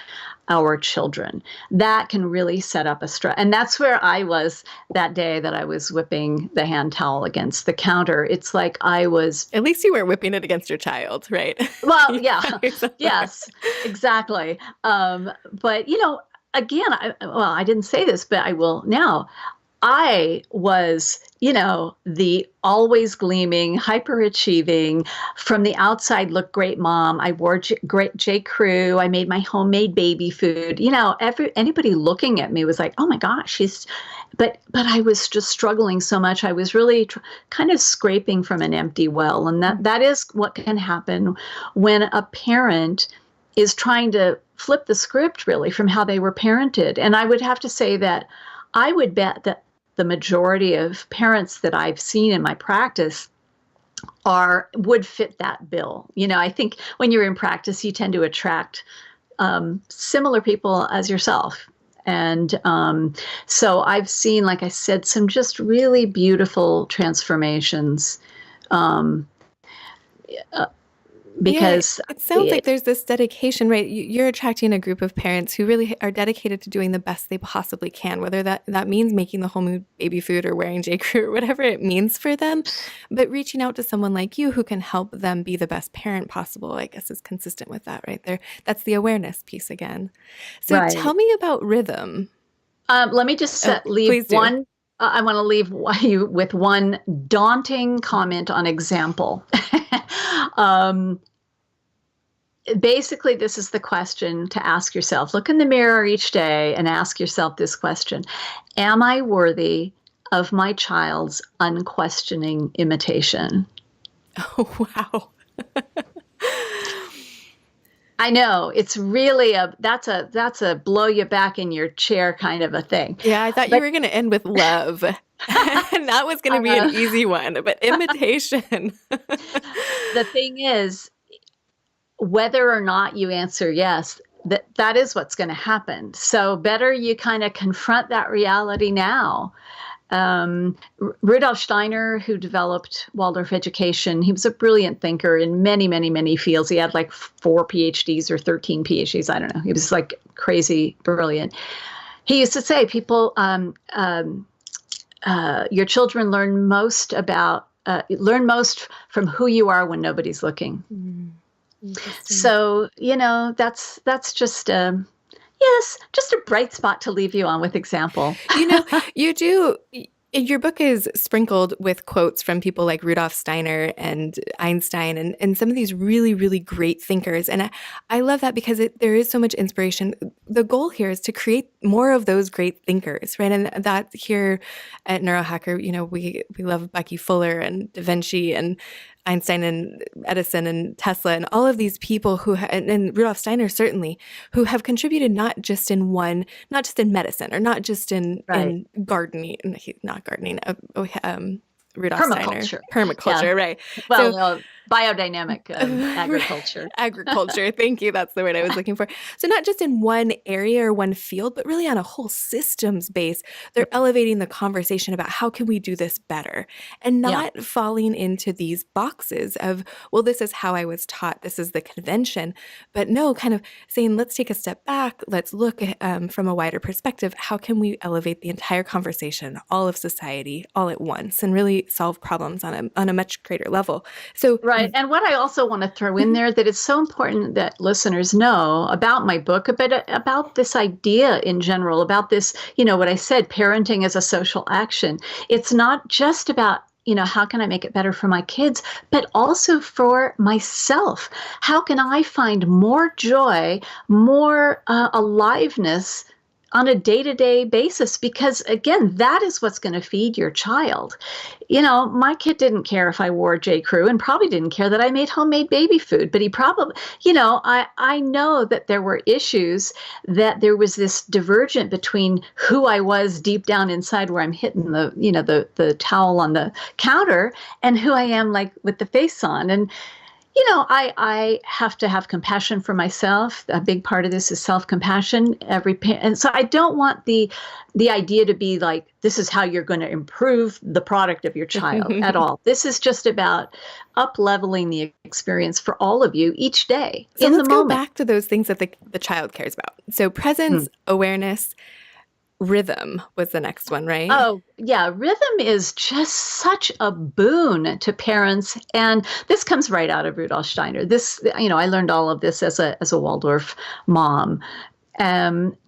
our children, that can really set up a stress. And that's where I was that day that I was whipping the hand towel against the counter. It's like I was. At least you weren't whipping it against your child, right? Well, yeah, yes, exactly. But, again, I didn't say this, but I will now. I was, the always gleaming, hyperachieving, from the outside look great mom. I wore great J. Crew. I made my homemade baby food. Anybody looking at me was like, "Oh my gosh, she's." But I was just struggling so much. I was really kind of scraping from an empty well, and that is what can happen when a parent is trying to flip the script, really, from how they were parented. And I would have to say that I would bet that the majority of parents that I've seen in my practice would fit that bill. I think when you're in practice, you tend to attract similar people as yourself. And so I've seen, like I said, some just really beautiful transformations. Because it sounds like there's this dedication, right? You're attracting a group of parents who really are dedicated to doing the best they possibly can, whether that means making the homemade baby food or wearing J. Crew or whatever it means for them. But reaching out to someone like you who can help them be the best parent possible, I guess, is consistent with that right there. That's the awareness piece again. So right. Tell me about rhythm. Let me just leave one. I want to leave you with one daunting comment on example. Basically, this is the question to ask yourself. Look in the mirror each day and ask yourself this question: am I worthy of my child's unquestioning imitation? Oh, wow. I know, it's really that's a blow you back in your chair kind of a thing. Yeah, I thought you were going to end with love. And that was going to be an easy one, but imitation. The thing is, whether or not you answer yes, that is what's going to happen. So better you kind of confront that reality now. Rudolf Steiner, who developed Waldorf education, he was a brilliant thinker in many, many, many fields. He had like 4 PhDs or 13 PhDs. I don't know. He was like crazy brilliant. He used to say, people, your children learn most from who you are when nobody's looking. So, that's just just a bright spot to leave you on with example. You do. Your book is sprinkled with quotes from people like Rudolf Steiner and Einstein and some of these really, really great thinkers. And I love that because there is so much inspiration. The goal here is to create more of those great thinkers, right? And that here at Neurohacker, we love Bucky Fuller and Da Vinci and Einstein and Edison and Tesla and all of these people and Rudolf Steiner certainly, who have contributed not just in medicine or not just in gardening, not gardening, Rudolf Steiner. Permaculture, yeah. Right. Well, biodynamic agriculture. Agriculture, thank you. That's the word I was looking for. So not just in one area or one field, but really on a whole systems base. They're elevating the conversation about how can we do this better and not falling into these boxes of, well, this is how I was taught, this is the convention. But no, kind of saying, let's take a step back. Let's look from a wider perspective. How can we elevate the entire conversation, all of society, all at once, and really solve problems on a much greater level? So right. And what I also want to throw in there that it's so important that listeners know about my book, about this idea in general, about this, what I said, parenting as a social action. It's not just about, how can I make it better for my kids, but also for myself. How can I find more joy, more aliveness on a day-to-day basis, because again, that is what's going to feed your child. My kid didn't care if I wore J. Crew, and probably didn't care that I made homemade baby food, but he probably, I know that there were issues, that there was this divergent between who I was deep down inside, where I'm hitting the towel on the counter, and who I am, like, with the face on. And I have to have compassion for myself. A big part of this is self-compassion. And so I don't want the idea to be like, this is how you're going to improve the product of your child at all. This is just about up-leveling the experience for all of you each day, so in the let's moment. go back to those things that the child cares about. So presence, awareness, rhythm was the next one, right? Oh, yeah. Rhythm is just such a boon to parents. And this comes right out of Rudolf Steiner. I learned all of this as a Waldorf mom.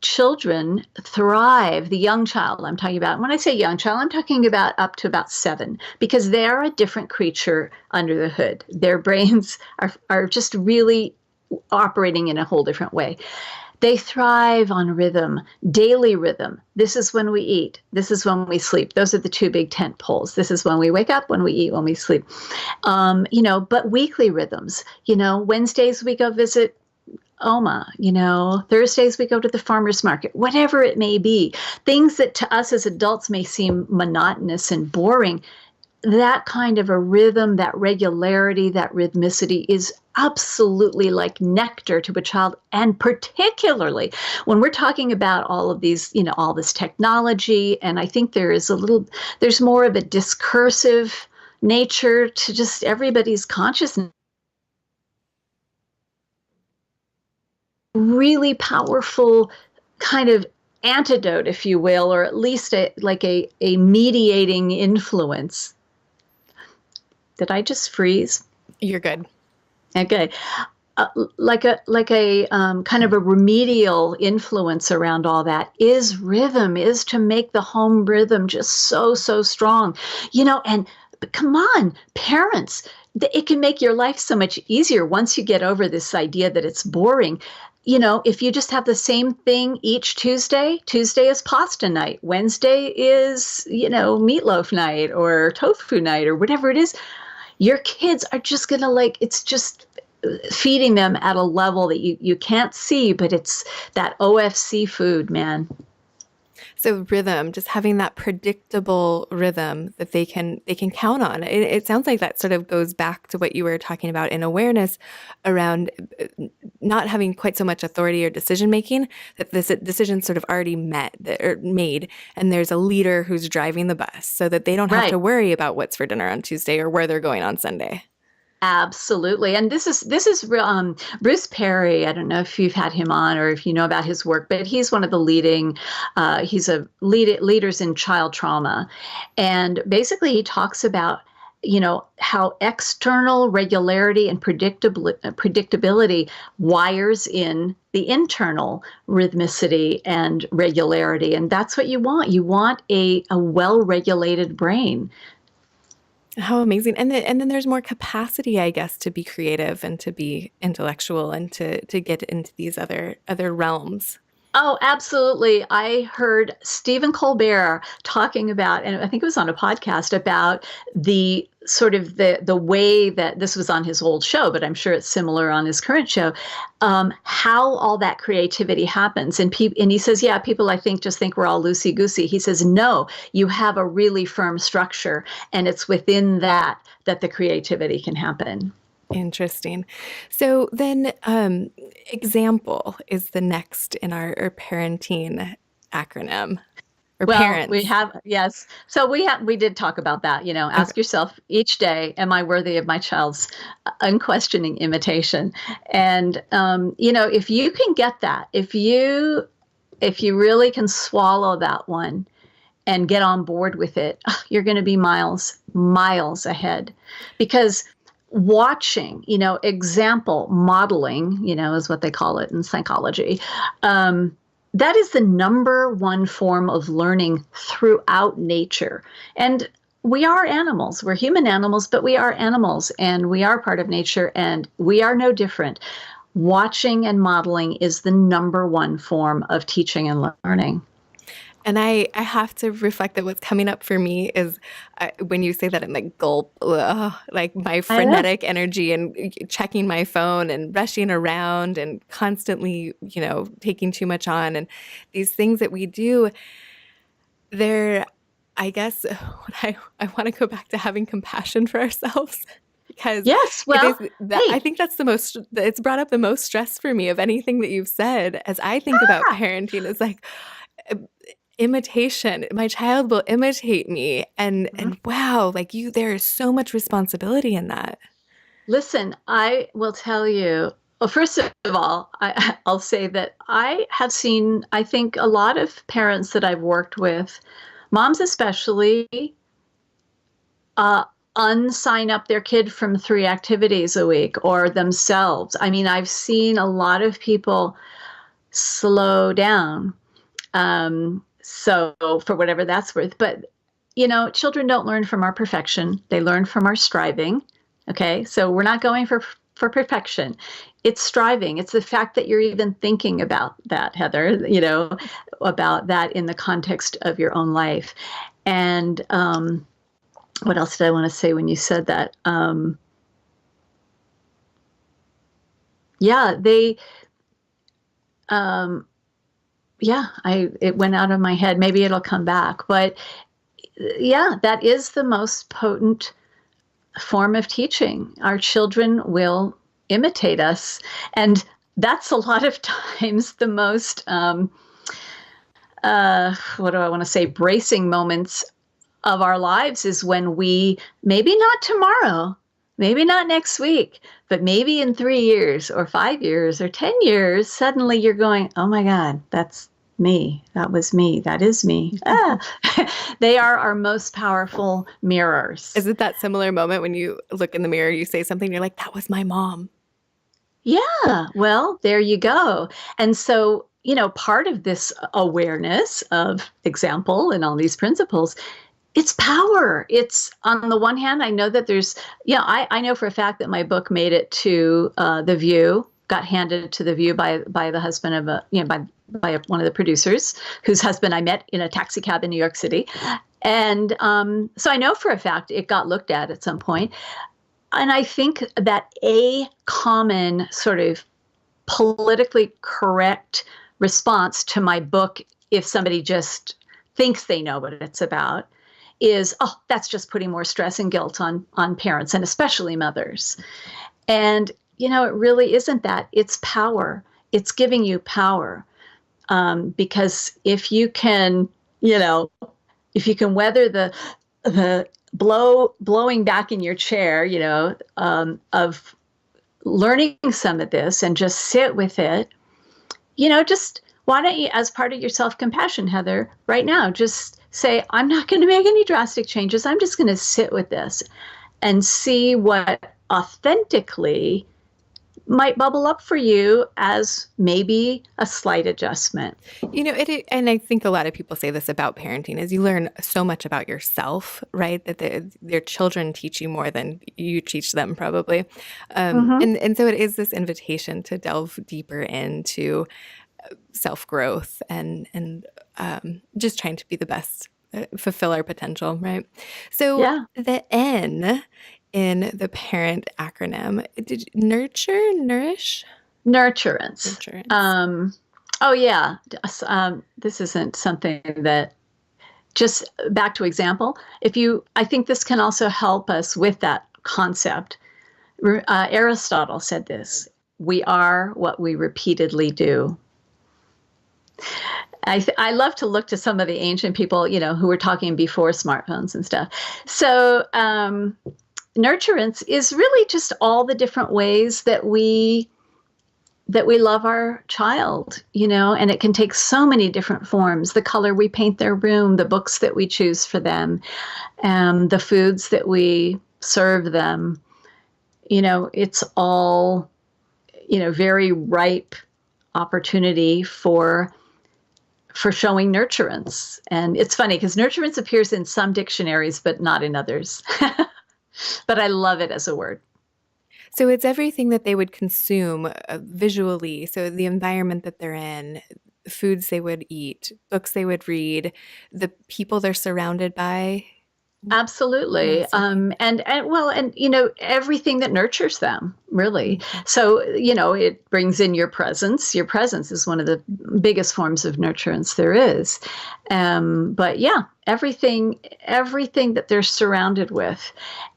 Children thrive, the young child I'm talking about. When I say young child, I'm talking about up to about 7, because they're a different creature under the hood. Their brains are just really operating in a whole different way. They thrive on rhythm, daily rhythm. This is when we eat. This is when we sleep. Those are the 2 big tent poles. This is when we wake up, when we eat, when we sleep. But weekly rhythms. Wednesdays we go visit Oma. Thursdays we go to the farmer's market. Whatever it may be. Things that to us as adults may seem monotonous and boring. That kind of a rhythm, that regularity, that rhythmicity is absolutely like nectar to a child. And particularly when we're talking about all of these, all this technology, and I think there's more of a discursive nature to just everybody's consciousness. Really powerful kind of antidote, if you will, or at least a mediating influence. Did I just freeze? You're good. Okay. Like a kind of a remedial influence around all that is rhythm, is to make the home rhythm just so strong. But come on, parents, it can make your life so much easier once you get over this idea that it's boring. If you just have the same thing each Tuesday is pasta night. Wednesday is, meatloaf night or tofu night or whatever it is. Your kids are just going to it's just feeding them at a level that you can't see, but it's that OFC food, man. So rhythm, just having that predictable rhythm that they can count on. It sounds like that sort of goes back to what you were talking about in awareness around not having quite so much authority or decision making, that this decision's sort of already made, and there's a leader who's driving the bus so that they don't have to worry about what's for dinner on Tuesday or where they're going on Sunday. Absolutely. And this is Bruce Perry. I don't know if you've had him on or if you know about his work, but he's one of the leaders in child trauma. And basically he talks about, how external regularity and predictability wires in the internal rhythmicity and regularity. And that's what you want. You want a well-regulated brain. How amazing. And then there's more capacity, I guess, to be creative and to be intellectual and to get into these other realms. Oh, absolutely. I heard Stephen Colbert talking about, and I think it was on a podcast, about the sort of the way that this was on his old show, but I'm sure it's similar on his current show, how all that creativity happens. And he says, yeah, people I think just think we're all loosey-goosey. He says, no, you have a really firm structure, and it's within that the creativity can happen. Interesting. So then example is the next in our parenting acronym. Parents. We have, yes. So we did talk about that, ask yourself each day, am I worthy of my child's unquestioning imitation? And, if you can get that, if you really can swallow that one and get on board with it, you're going to be miles ahead. Because watching, example modeling, is what they call it in psychology. That is the number one form of learning throughout nature. And we are animals. We're human animals, but we are animals and we are part of nature and we are no different. watching and modeling is the number one form of teaching and learning. And I have to reflect that what's coming up for me is when you say that, I'm like, gulp, like my frenetic energy and checking my phone and rushing around and constantly, taking too much on. And these things that we do, I guess I want to go back to having compassion for ourselves. Because yes, well, I think that's it's brought up the most stress for me of anything that you've said as I think about parenting. Is like, imitation. My child will imitate me. And wow, like there is so much responsibility in that. Listen, I will tell you, well, first of all, I'll say that I have seen, I think, a lot of parents that I've worked with, moms especially, unsign up their kid from 3 activities a week or themselves. I mean, I've seen a lot of people slow down. So for whatever that's worth, but children don't learn from our perfection. They learn from our striving. Okay. So we're not going for perfection. It's striving. It's the fact that you're even thinking about that, Heather, about that in the context of your own life. And, what else did I want to say when you said that? It went out of my head. Maybe it'll come back. But yeah, that is the most potent form of teaching. Our children will imitate us. And that's a lot of times the most, bracing moments of our lives is when we, maybe not tomorrow, maybe not next week, but maybe in 3 years or 5 years or 10 years, suddenly you're going, oh my God, that's me. That was me. That is me. They are our most powerful mirrors. Is it that similar moment when you look in the mirror, you say something, you're like, that was my mom? Yeah, well, there you go. And so, part of this awareness of example and all these principles, it's power. It's, on the one hand, I know that there's, I know for a fact that my book made it to The View, got handed to The View by the husband of by one of the producers, whose husband I met in a taxi cab in New York City. And so I know for a fact it got looked at some point. And I think that a common sort of politically correct response to my book, if somebody just thinks they know what it's about, is, oh, that's just putting more stress and guilt on parents, and especially mothers. And, it really isn't that. It's power. It's giving you power. Because if you can, weather the blowing back in your chair, of learning some of this and just sit with it, just why don't you, as part of your self-compassion, Heather, right now, just say, I'm not going to make any drastic changes. I'm just going to sit with this and see what authentically might bubble up for you as maybe a slight adjustment. And I think a lot of people say this about parenting, is you learn so much about yourself, right? That their children teach you more than you teach them, probably. And so it is this invitation to delve deeper into self-growth and just trying to be the best, fulfill our potential, right? So the N in the parent acronym, did nourish? Nurturance. This isn't something that, just back to example, I think this can also help us with that concept. Aristotle said this: we are what we repeatedly do. I love to look to some of the ancient people, who were talking before smartphones and stuff. So nurturance is really just all the different ways that we love our child, and it can take so many different forms. The color we paint their room, the books that we choose for them, the foods that we serve them. It's all, very ripe opportunity for showing nurturance. And it's funny because nurturance appears in some dictionaries, but not in others. But I love it as a word. So it's everything that they would consume visually. So the environment that they're in, foods they would eat, books they would read, the people they're surrounded by. Absolutely. And everything that nurtures them, really. Okay. So, it brings in your presence. Your presence is one of the biggest forms of nurturance there is. But yeah, everything that they're surrounded with.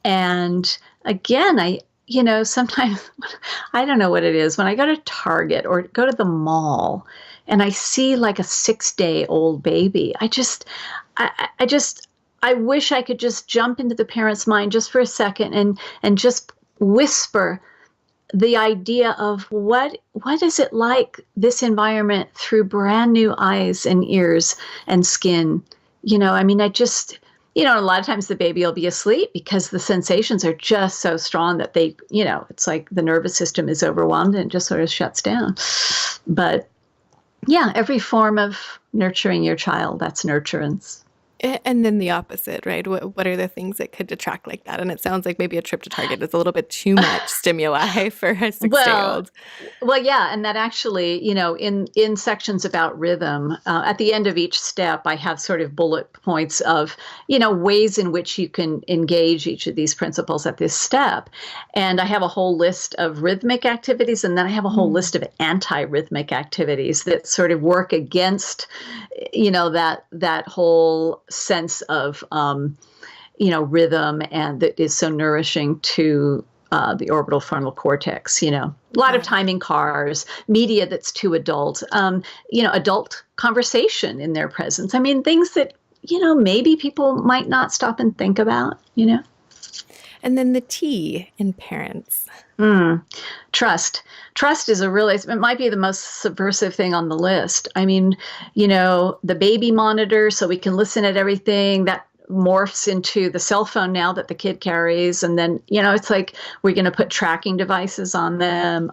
And again, sometimes I don't know what it is. When I go to Target or go to the mall and I see like a 6-day-old baby, I wish I could just jump into the parent's mind just for a second and just whisper the idea of what is it like, this environment, through brand new eyes and ears and skin. A lot of times the baby will be asleep because the sensations are just so strong that it's like the nervous system is overwhelmed and it just sort of shuts down. But yeah, every form of nurturing your child, that's nurturance. And then the opposite, right? What are the things that could detract like that? And it sounds like maybe a trip to Target is a little bit too much stimuli for a 6-day-old. Well, yeah, and that actually, in sections about rhythm, at the end of each step, I have sort of bullet points of, ways in which you can engage each of these principles at this step. And I have a whole list of rhythmic activities, and then I have a whole list of anti-rhythmic activities that sort of work against, that whole sense of, rhythm, and that is so nourishing to the orbital frontal cortex. A lot of time in cars, media that's too adult, adult conversation in their presence. I mean, things that, maybe people might not stop and think about, And then the T in parents. Trust. Trust is it might be the most subversive thing on the list. I mean, the baby monitor, so we can listen at everything that morphs into the cell phone now that the kid carries. And then, it's like, we're going to put tracking devices on them.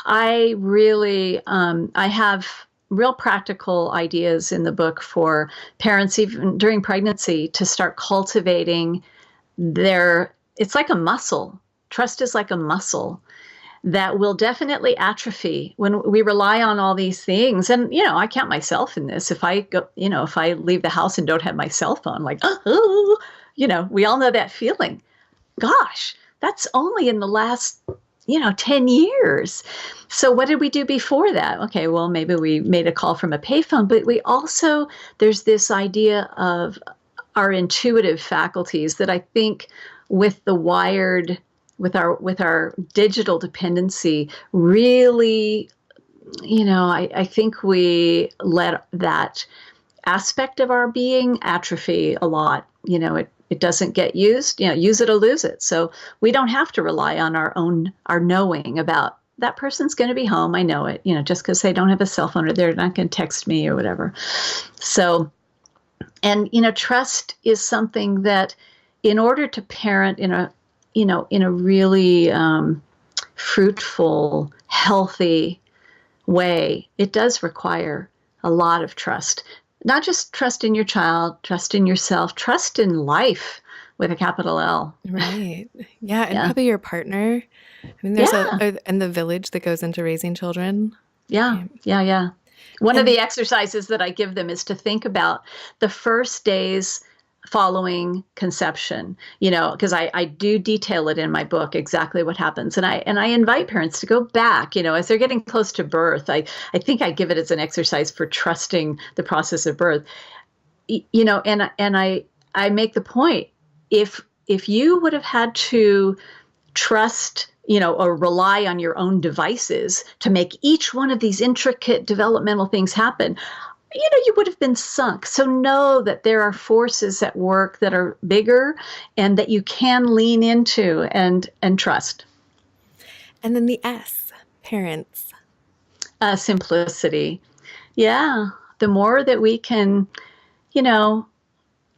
I really, I have real practical ideas in the book for parents, even during pregnancy, to start cultivating it's like a muscle. Trust is like a muscle that will definitely atrophy when we rely on all these things. And, I count myself in this. If I leave the house and don't have my cell phone, like, we all know that feeling. Gosh, that's only in the last, 10 years. So what did we do before that? Okay, well, maybe we made a call from a payphone, but there's this idea of our intuitive faculties that I think with our digital dependency, really, I think we let that aspect of our being atrophy a lot. It doesn't get used, use it or lose it. So we don't have to rely on our knowing about that person's going to be home. I know it, just because they don't have a cell phone or they're not going to text me or whatever. So, and, trust is something that, in order to parent in a really fruitful, healthy way, it does require a lot of trust. Not just trust in your child, trust in yourself, trust in life with a capital L. Right. Yeah. And probably your partner. I mean, there's and the village that goes into raising children. Yeah. One of the exercises that I give them is to think about the first days following conception, because I do detail it in my book exactly what happens. And I invite parents to go back, as they're getting close to birth. I think I give it as an exercise for trusting the process of birth. And I make the point, if you would have had to trust, or rely on your own devices to make each one of these intricate developmental things happen, you would have been sunk. So know that there are forces at work that are bigger and that you can lean into and trust. And then the S, parents. Simplicity. Yeah. The more that we can,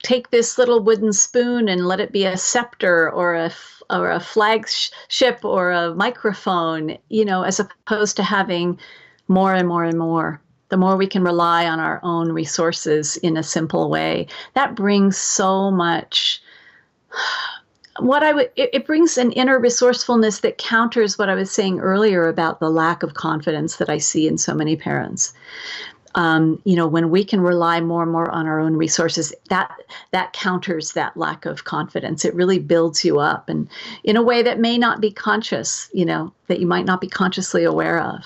take this little wooden spoon and let it be a scepter or a flagship or a microphone, as opposed to having more and more and more. The more we can rely on our own resources in a simple way, that brings so much it brings an inner resourcefulness that counters what I was saying earlier about the lack of confidence that I see in so many parents. When we can rely more and more on our own resources, that counters that lack of confidence. It really builds you up, and in a way that may not be conscious, that you might not be consciously aware of.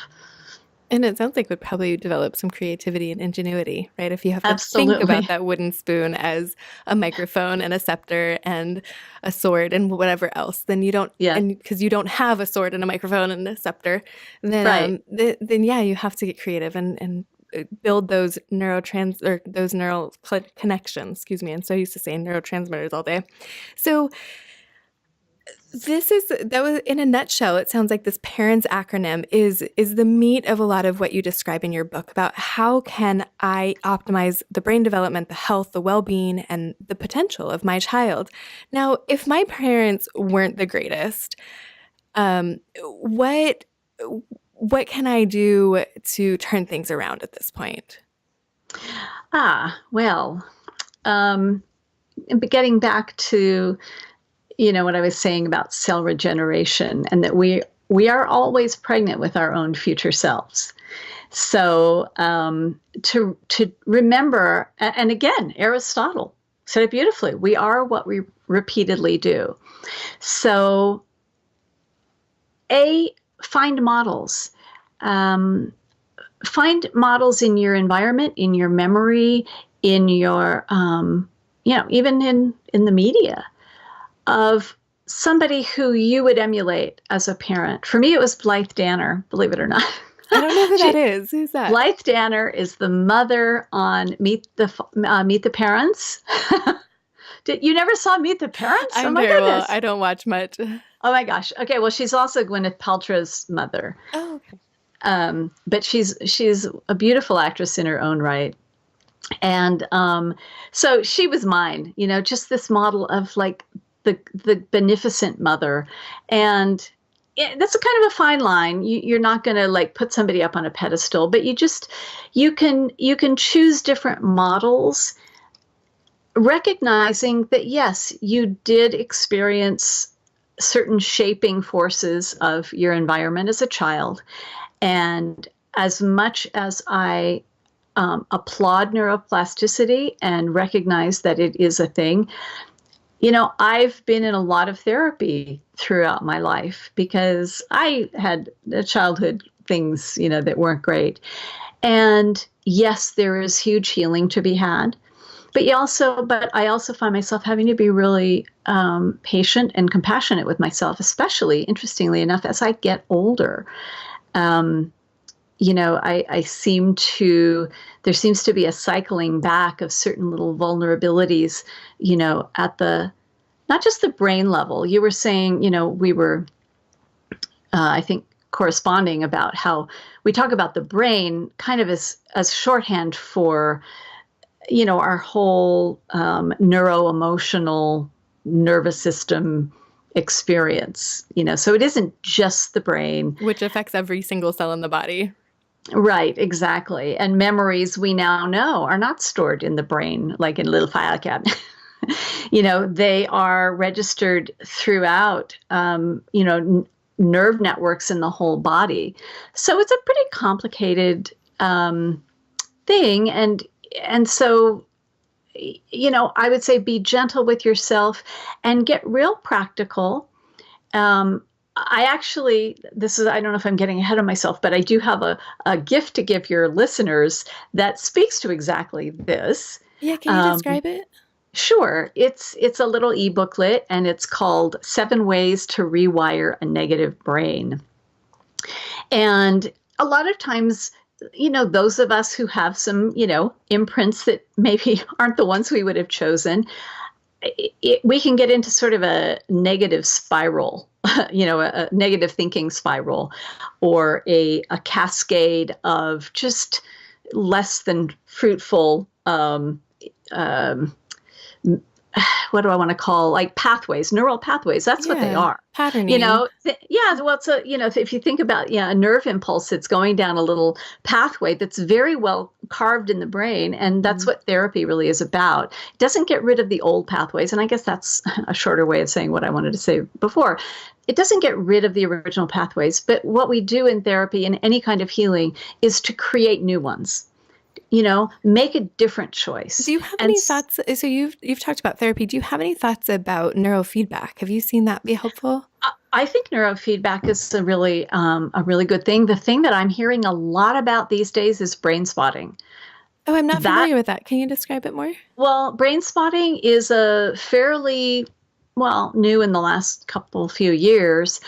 And it sounds like would probably develop some creativity and ingenuity, right? If you have to think Absolutely. about that wooden spoon as a microphone and a scepter and a sword and whatever else, then you don't, Yeah. and because you don't have a sword and a microphone and a scepter, then Right. then yeah, you have to get creative and build those those neural connections. Excuse me. I'm so used to saying neurotransmitters all day. So that was in a nutshell. It sounds like this parents acronym is the meat of a lot of what you describe in your book about how can I optimize the brain development, the health, the well-being, and the potential of my child. Now, if my parents weren't the greatest, what can I do to turn things around at this point? Well, but getting back to what I was saying about cell regeneration, and that we are always pregnant with our own future selves. So to remember, and again, Aristotle said it beautifully: we are what we repeatedly do. So, find models. Find models in your environment, in your memory, in your, even in the media, of somebody who you would emulate as a parent. For me, it was Blythe Danner, believe it or not. I don't know who that is. Who's that? Blythe Danner is the mother on Meet the Parents. You never saw Meet the Parents? I'm oh my terrible. goodness. I don't watch much. Oh my gosh. Okay, well, she's also Gwyneth Paltrow's mother. Oh, okay. But she's a beautiful actress in her own right. And so she was mine, just this model of like the beneficent mother. And that's a kind of a fine line. You're not going to like put somebody up on a pedestal, but you can choose different models, recognizing that, yes, you did experience certain shaping forces of your environment as a child. And as much as I applaud neuroplasticity and recognize that it is a thing, I've been in a lot of therapy throughout my life because I had childhood things, that weren't great. And yes, there is huge healing to be had. But I also find myself having to be really patient and compassionate with myself, especially, interestingly enough, as I get older. There seems to be a cycling back of certain little vulnerabilities, at not just the brain level. You were saying, we were, I think, corresponding about how we talk about the brain kind of as shorthand for, our whole neuro-emotional nervous system experience, so it isn't just the brain. Which affects every single cell in the body. Right, exactly. And memories, we now know, are not stored in the brain like in a little file cabinet. They are registered throughout, nerve networks in the whole body. So it's a pretty complicated thing. And so, I would say be gentle with yourself and get real practical. I don't know if I'm getting ahead of myself, but I do have a gift to give your listeners that speaks to exactly this. Yeah, can you describe it? Sure. It's a little e-booklet, and it's called 7 Ways to Rewire a Negative Brain. And a lot of times, those of us who have some, imprints that maybe aren't the ones we would have chosen, we can get into sort of a negative spiral, a negative thinking spiral, or a cascade of just less than fruitful what do I want to call, like pathways, neural pathways. That's what they Yeah, are. patterning. Yeah. Well, so, if you think about, a nerve impulse that's going down a little pathway that's very well carved in the brain. And that's what therapy really is about. It doesn't get rid of the old pathways. And I guess that's a shorter way of saying what I wanted to say before. It doesn't get rid of the original pathways. But what we do in therapy and any kind of healing is to create new ones. Make a different choice. Do you have any thoughts? So you've talked about therapy. Do you have any thoughts about neurofeedback? Have you seen that be helpful? I think neurofeedback is a really good thing. The thing that I'm hearing a lot about these days is brain spotting. Oh, I'm not familiar with that. Can you describe it more? Well, brain spotting is a fairly new in the last few years,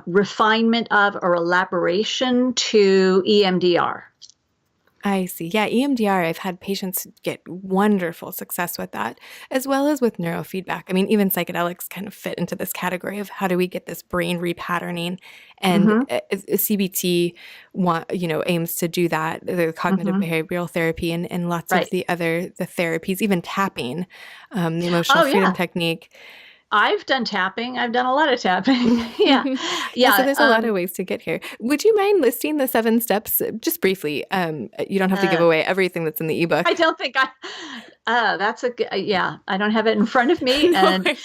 refinement of or elaboration to EMDR. I see. Yeah, EMDR, I've had patients get wonderful success with that, as well as with neurofeedback. I mean, even psychedelics kind of fit into this category of how do we get this brain repatterning, and CBT aims to do that, the cognitive behavioral therapy and lots of the therapies, even tapping, the emotional freedom technique. I've done tapping. I've done a lot of tapping. Yeah. So there's a lot of ways to get here. Would you mind listing the 7 steps just briefly? You don't have to give away everything that's in the ebook. I don't think that's a good, I don't have it in front of me. And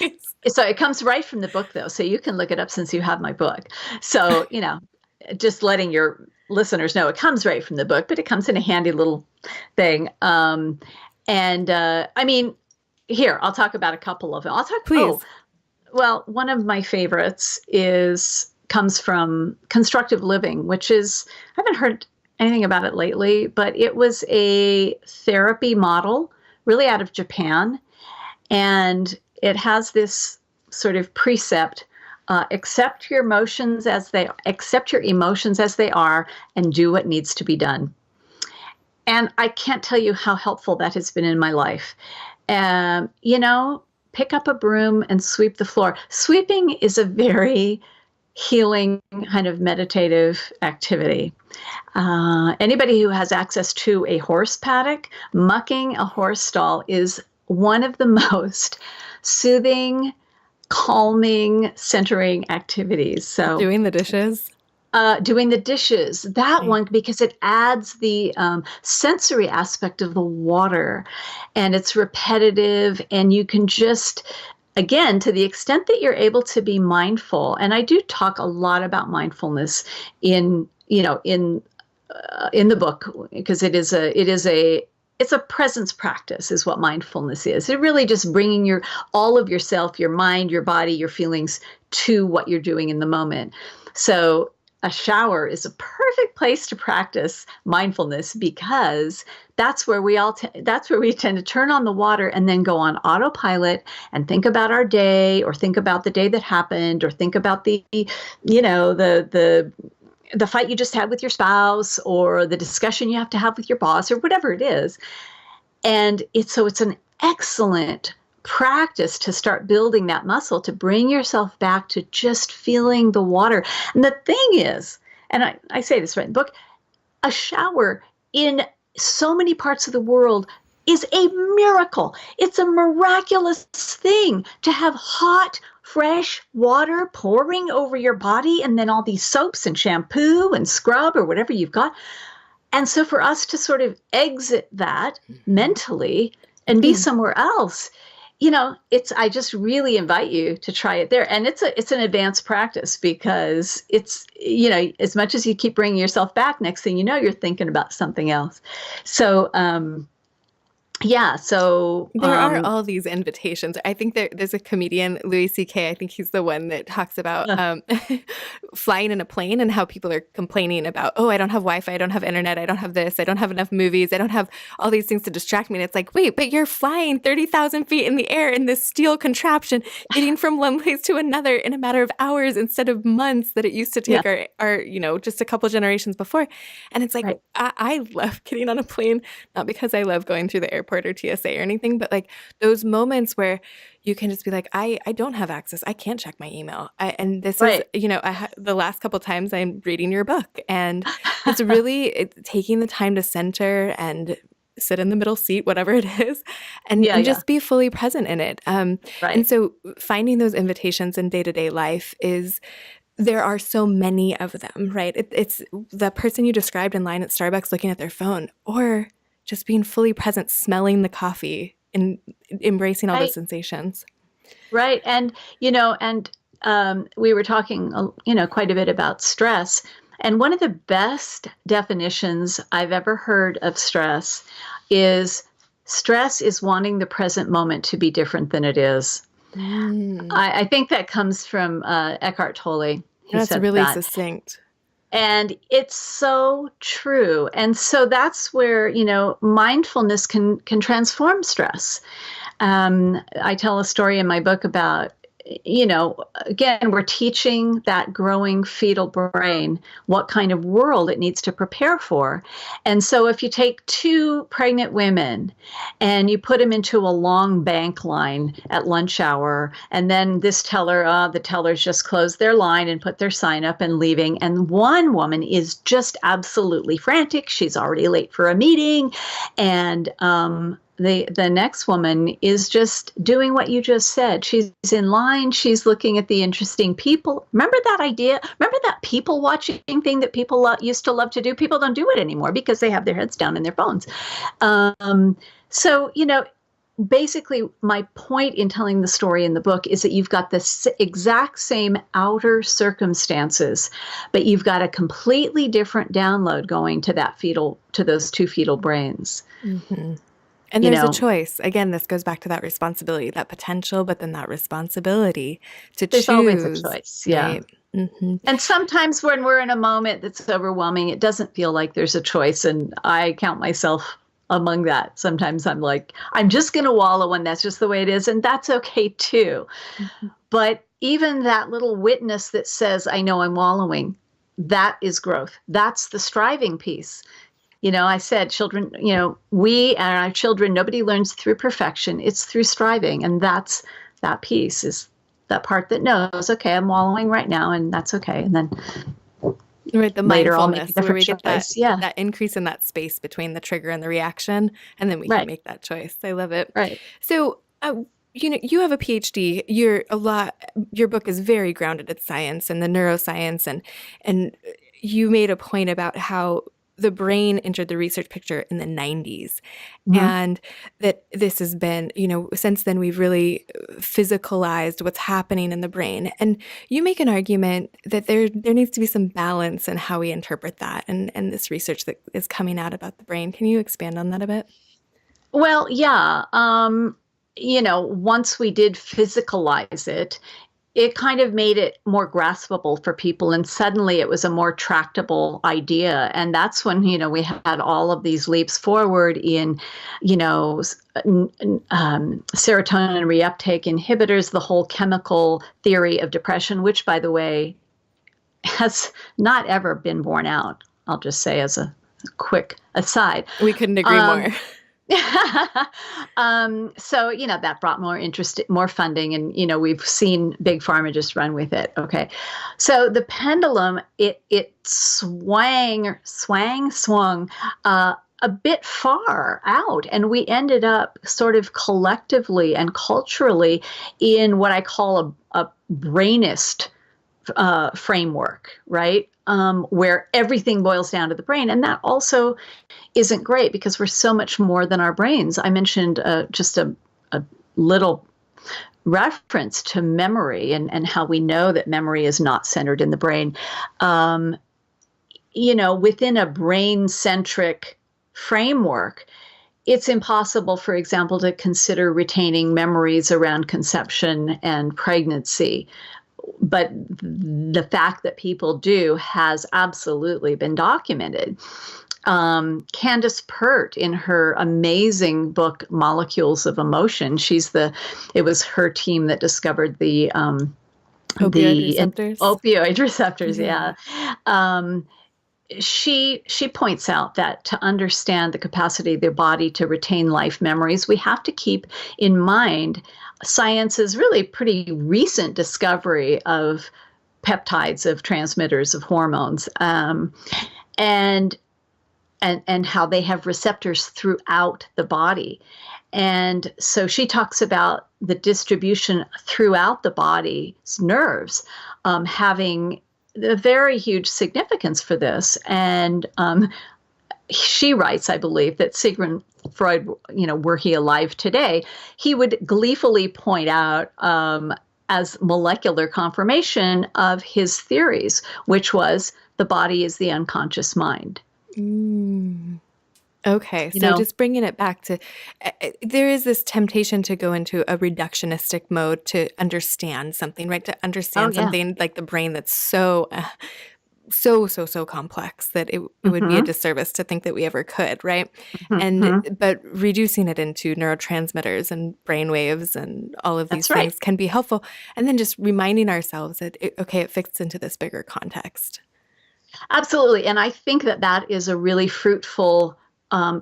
so it comes right from the book though. So you can look it up since you have my book. So, just letting your listeners know it comes right from the book, but it comes in a handy little thing. Here, I'll talk about a couple of them. Please. One of my favorites comes from constructive living, which is, I haven't heard anything about it lately, but it was a therapy model really out of Japan. And it has this sort of precept, accept your emotions as they are and do what needs to be done. And I can't tell you how helpful that has been in my life. Pick up a broom and sweep the floor. Sweeping is a very healing kind of meditative activity. Anybody who has access to a horse paddock, mucking a horse stall is one of the most soothing, calming, centering activities. So doing the dishes. That one, because it adds the sensory aspect of the water, and it's repetitive, and you can just, again, to the extent that you're able to be mindful, and I do talk a lot about mindfulness in the book, because it's a presence practice is what mindfulness is. It really just bringing all of yourself, your mind, your body, your feelings to what you're doing in the moment. So a shower is a perfect place to practice mindfulness, because that's where we tend to turn on the water and then go on autopilot and think about our day, or think about the day that happened, or think about the fight you just had with your spouse, or the discussion you have to have with your boss, or whatever it is. And it's an excellent practice to start building that muscle, to bring yourself back to just feeling the water. And the thing is, and I say this right in the book, a shower in so many parts of the world is a miracle. It's a miraculous thing to have hot, fresh water pouring over your body, and then all these soaps and shampoo and scrub or whatever you've got. And so for us to sort of exit that mentally and be somewhere else, I just really invite you to try it there. And it's an advanced practice, because it's, as much as you keep bringing yourself back, next thing you know, you're thinking about something else. So, so there are all these invitations. I think there's a comedian, Louis C.K., I think he's the one that talks about flying in a plane, and how people are complaining about, oh, I don't have Wi-Fi, I don't have internet, I don't have this, I don't have enough movies, I don't have all these things to distract me. And it's like, wait, but you're flying 30,000 feet in the air in this steel contraption, getting from one place to another in a matter of hours instead of months that it used to take our just a couple generations before. And it's like, I love getting on a plane, not because I love going through the airport or TSA or anything, but like those moments where you can just be like, I don't have access. I can't check my email. And this is, the last couple times I'm reading your book, and it's really taking the time to center and sit in the middle seat, whatever it is, and, Yeah, and yeah. just be fully present in it. And Right. so finding those invitations in day-to-day life there are so many of them, right? It's the person you described in line at Starbucks looking at their phone, or just being fully present, smelling the coffee and embracing all those Right. sensations. Right. And we were talking, quite a bit about stress. And one of the best definitions I've ever heard of is stress is wanting the present moment to be different than it is. Mm, I think that comes from Eckhart Tolle. He that's said really that. succinct. And it's so true. And so that's where, mindfulness can transform stress. I tell a story in my book about, again, we're teaching that growing fetal brain what kind of world it needs to prepare for. And so if you take two pregnant women and you put them into a long bank line at lunch hour, and then the tellers just closed their line and put their sign up and leaving. And one woman is just absolutely frantic. She's already late for a meeting. And, the next woman is just doing what you just said. She's in line. She's looking at the interesting people. Remember that idea? Remember that people watching thing that people used to love to do? People don't do it anymore because they have their heads down in their phones. So, basically my point in telling the story in the book is that you've got the exact same outer circumstances, but you've got a completely different download going to those two fetal brains. Mm-hmm. And You there's a know, choice. Again, this goes back to that responsibility, that potential, but then that responsibility to there's always a choose, choice. Yeah. right? Mm-hmm. And sometimes when we're in a moment that's overwhelming, it doesn't feel like there's a choice. And I count myself among that. Sometimes I'm like, I'm just going to wallow and that's just the way it is. And that's okay too. Mm-hmm. But even that little witness that says, I know I'm wallowing, that is growth. That's the striving piece. I said, children, we and our children, nobody learns through perfection. It's through striving. And that piece is that part that knows, okay, I'm wallowing right now and that's okay. And then Right, the later I'll make a mindfulness where different we get choice. Yeah, that increase in that space between the trigger and the reaction, and then we can right, make that choice. I love it. right. So, you have a PhD. Your book is very grounded in science and the neuroscience, and you made a point about how the brain entered the research picture in the 90s, Mm-hmm. and that this has been, since then we've really physicalized what's happening in the brain. And you make an argument that there needs to be some balance in how we interpret that, and this research that is coming out about the brain. Can you expand on that a bit? Well, yeah. Once we did physicalize it, it kind of made it more graspable for people. And suddenly it was a more tractable idea. And that's when, we had all of these leaps forward in, serotonin reuptake inhibitors, the whole chemical theory of depression, which, by the way, has not ever been borne out. I'll just say as a quick aside. We couldn't agree more. So, that brought more interest, more funding, and, we've seen big pharma just run with it. Okay. So the pendulum, it swung, a bit far out, and we ended up sort of collectively and culturally in what I call a brainist framework, right? Where everything boils down to the brain. And that also isn't great because we're so much more than our brains. I mentioned just a little reference to memory and how we know that memory is not centered in the brain. Within a brain-centric framework, it's impossible, for example, to consider retaining memories around conception and pregnancy. But the fact that people do has absolutely been documented. Candace Pert, in her amazing book, Molecules of Emotion, it was her team that discovered the Opioid receptors. Opioid receptors, Yeah. yeah. She points out that to understand the capacity of the body to retain life memories, we have to keep in mind science's really pretty recent discovery of peptides, of transmitters of hormones, and and how they have receptors throughout the body. And so she talks about the distribution throughout the body's nerves having a very huge significance for this. And she writes, I believe, that Sigmund Freud, were he alive today, he would gleefully point out as molecular confirmation of his theories, which was the body is the unconscious mind. Okay, so just bringing it back to, there is this temptation to go into a reductionistic mode to understand something, right? To understand something like the brain that's so complex that it would be a disservice to think that we ever could, right? But reducing it into neurotransmitters and brain waves and all of these things can be helpful. And then just reminding ourselves that, it fits into this bigger context. Absolutely. And I think that is a really fruitful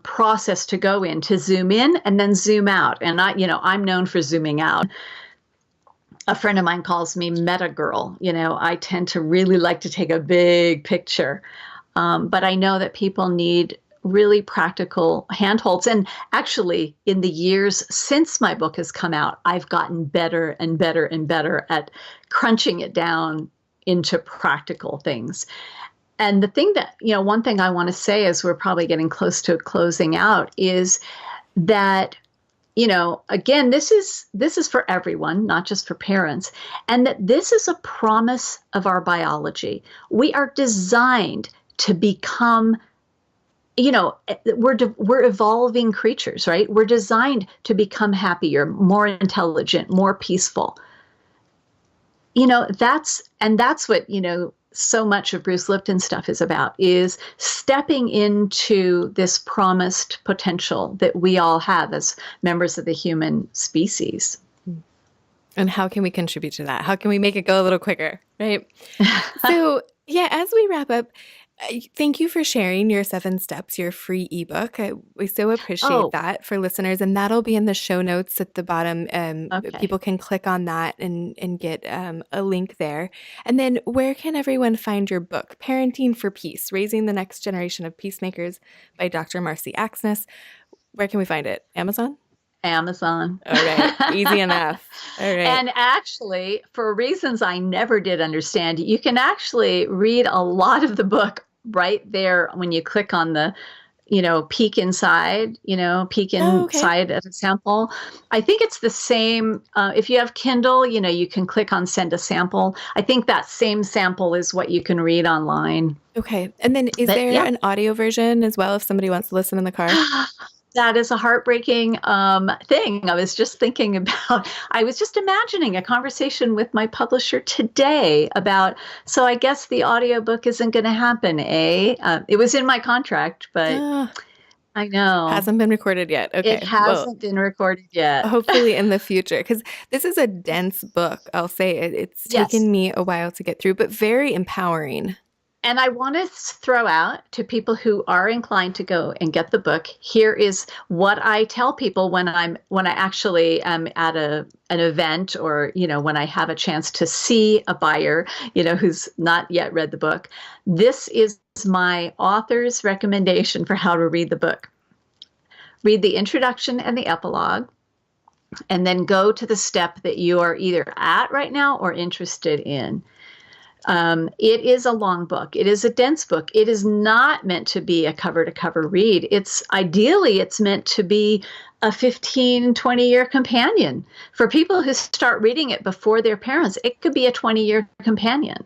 process to go in, to zoom in and then zoom out. And I'm known for zooming out. A friend of mine calls me meta girl. I tend to really like to take a big picture. But I know that people need really practical handholds. And actually, in the years since my book has come out, I've gotten better and better and better at crunching it down into practical things. And the thing that, one thing I want to say as we're probably getting close to closing out is that, again, this is for everyone, not just for parents, and that this is a promise of our biology. We are designed to become, we're evolving creatures, right? We're designed to become happier, more intelligent, more peaceful. That's what, so much of Bruce Lipton's stuff is about, is stepping into this promised potential that we all have as members of the human species. And how can we contribute to that? How can we make it go a little quicker, right? So, as we wrap up, thank you for sharing your 7 steps, your free ebook. We so appreciate that for listeners, and that'll be in the show notes at the bottom. People can click on that and get a link there. And then where can everyone find your book, Parenting for Peace, Raising the Next Generation of Peacemakers by Dr. Marcy Axness? Where can we find it? Amazon? Amazon. All right. Easy enough. All right. And actually, for reasons I never did understand, you can actually read a lot of the book right there when you click on the, peek inside, as a sample. I think it's the same. If you have Kindle, you can click on send a sample. I think that same sample is what you can read online. Okay. And then is there an audio version as well if somebody wants to listen in the car? That is a heartbreaking thing. I was just imagining a conversation with my publisher today about, so I guess the audiobook isn't going to happen, eh? It was in my contract, but I know. Hasn't been recorded yet. Okay. It hasn't been recorded yet. Hopefully in the future, because this is a dense book. I'll say it's taken me a while to get through, but very empowering. And I want to throw out to people who are inclined to go and get the book. Here is what I tell people when I actually am at an event, or when I have a chance to see a buyer, who's not yet read the book. This is my author's recommendation for how to read the book. Read the introduction and the epilogue, and then go to the step that you are either at right now or interested in. It is a long book. It is a dense book. It is not meant to be a cover-to-cover read. Ideally, it's meant to be a 15, 20-year companion. For people who start reading it before their parents, it could be a 20-year companion.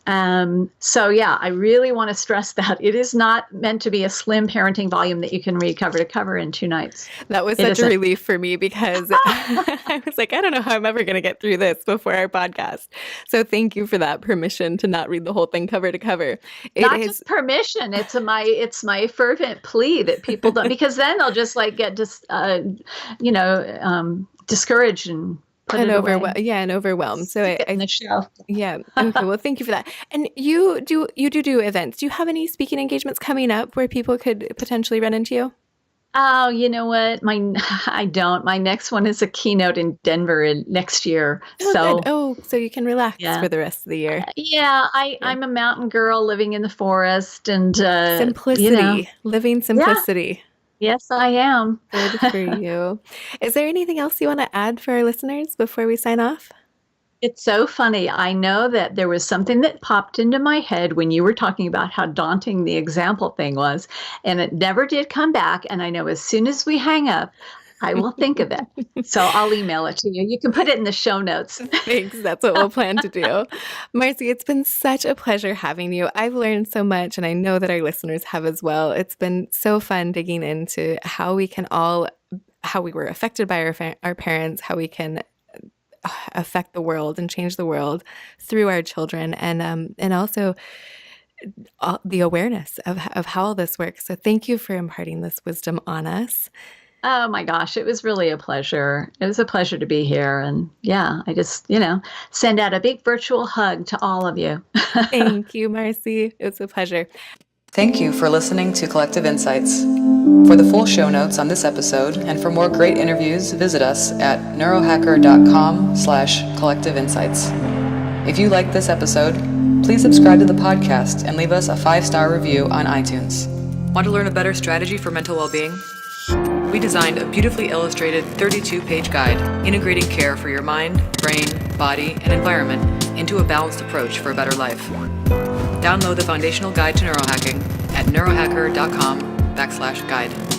I really want to stress that it is not meant to be a slim parenting volume that you can read cover to cover in 2 nights. That was such a relief for me, because I was like, I don't know how I'm ever going to get through this before our podcast. So thank you for that permission to not read the whole thing cover to cover. Not just permission. It's my fervent plea that people don't, because then they'll just get discouraged and overwhelmed. So in the shelf. Yeah. Okay. Well, thank you for that. And you do events. Do you have any speaking engagements coming up where people could potentially run into you? Oh, you know what? I don't. My next one is a keynote in Denver next year. Oh, good. So Oh, so you can relax yeah. for the rest of the year. Yeah, Good. I'm a mountain girl living in the forest and Simplicity, living yeah, simplicity. yes, I am. Good for you. Is there anything else you want to add for our listeners before we sign off? It's so funny. I know that there was something that popped into my head when you were talking about how daunting the example thing was, and it never did come back. And I know as soon as we hang up, I will think of it. So I'll email it to you. You can put it in the show notes. Thanks. That's what we'll plan to do. Marcy, it's been such a pleasure having you. I've learned so much, and I know that our listeners have as well. It's been so fun digging into how we can all, how we were affected by our parents, how we can affect the world and change the world through our children, and also the awareness of how all this works. So thank you for imparting this wisdom on us. Oh my gosh, it was really a pleasure. It was a pleasure to be here. And yeah, I just, send out a big virtual hug to all of you. Thank you, Marcy. It's a pleasure. Thank you for listening to Collective Insights. For the full show notes on this episode and for more great interviews, visit us at neurohacker.com/collective insights. If you liked this episode, please subscribe to the podcast and leave us a 5-star review on iTunes. Want to learn a better strategy for mental well-being? We designed a beautifully illustrated 32-page guide integrating care for your mind, brain, body, and environment into a balanced approach for a better life. Download the foundational guide to neurohacking at neurohacker.com/guide.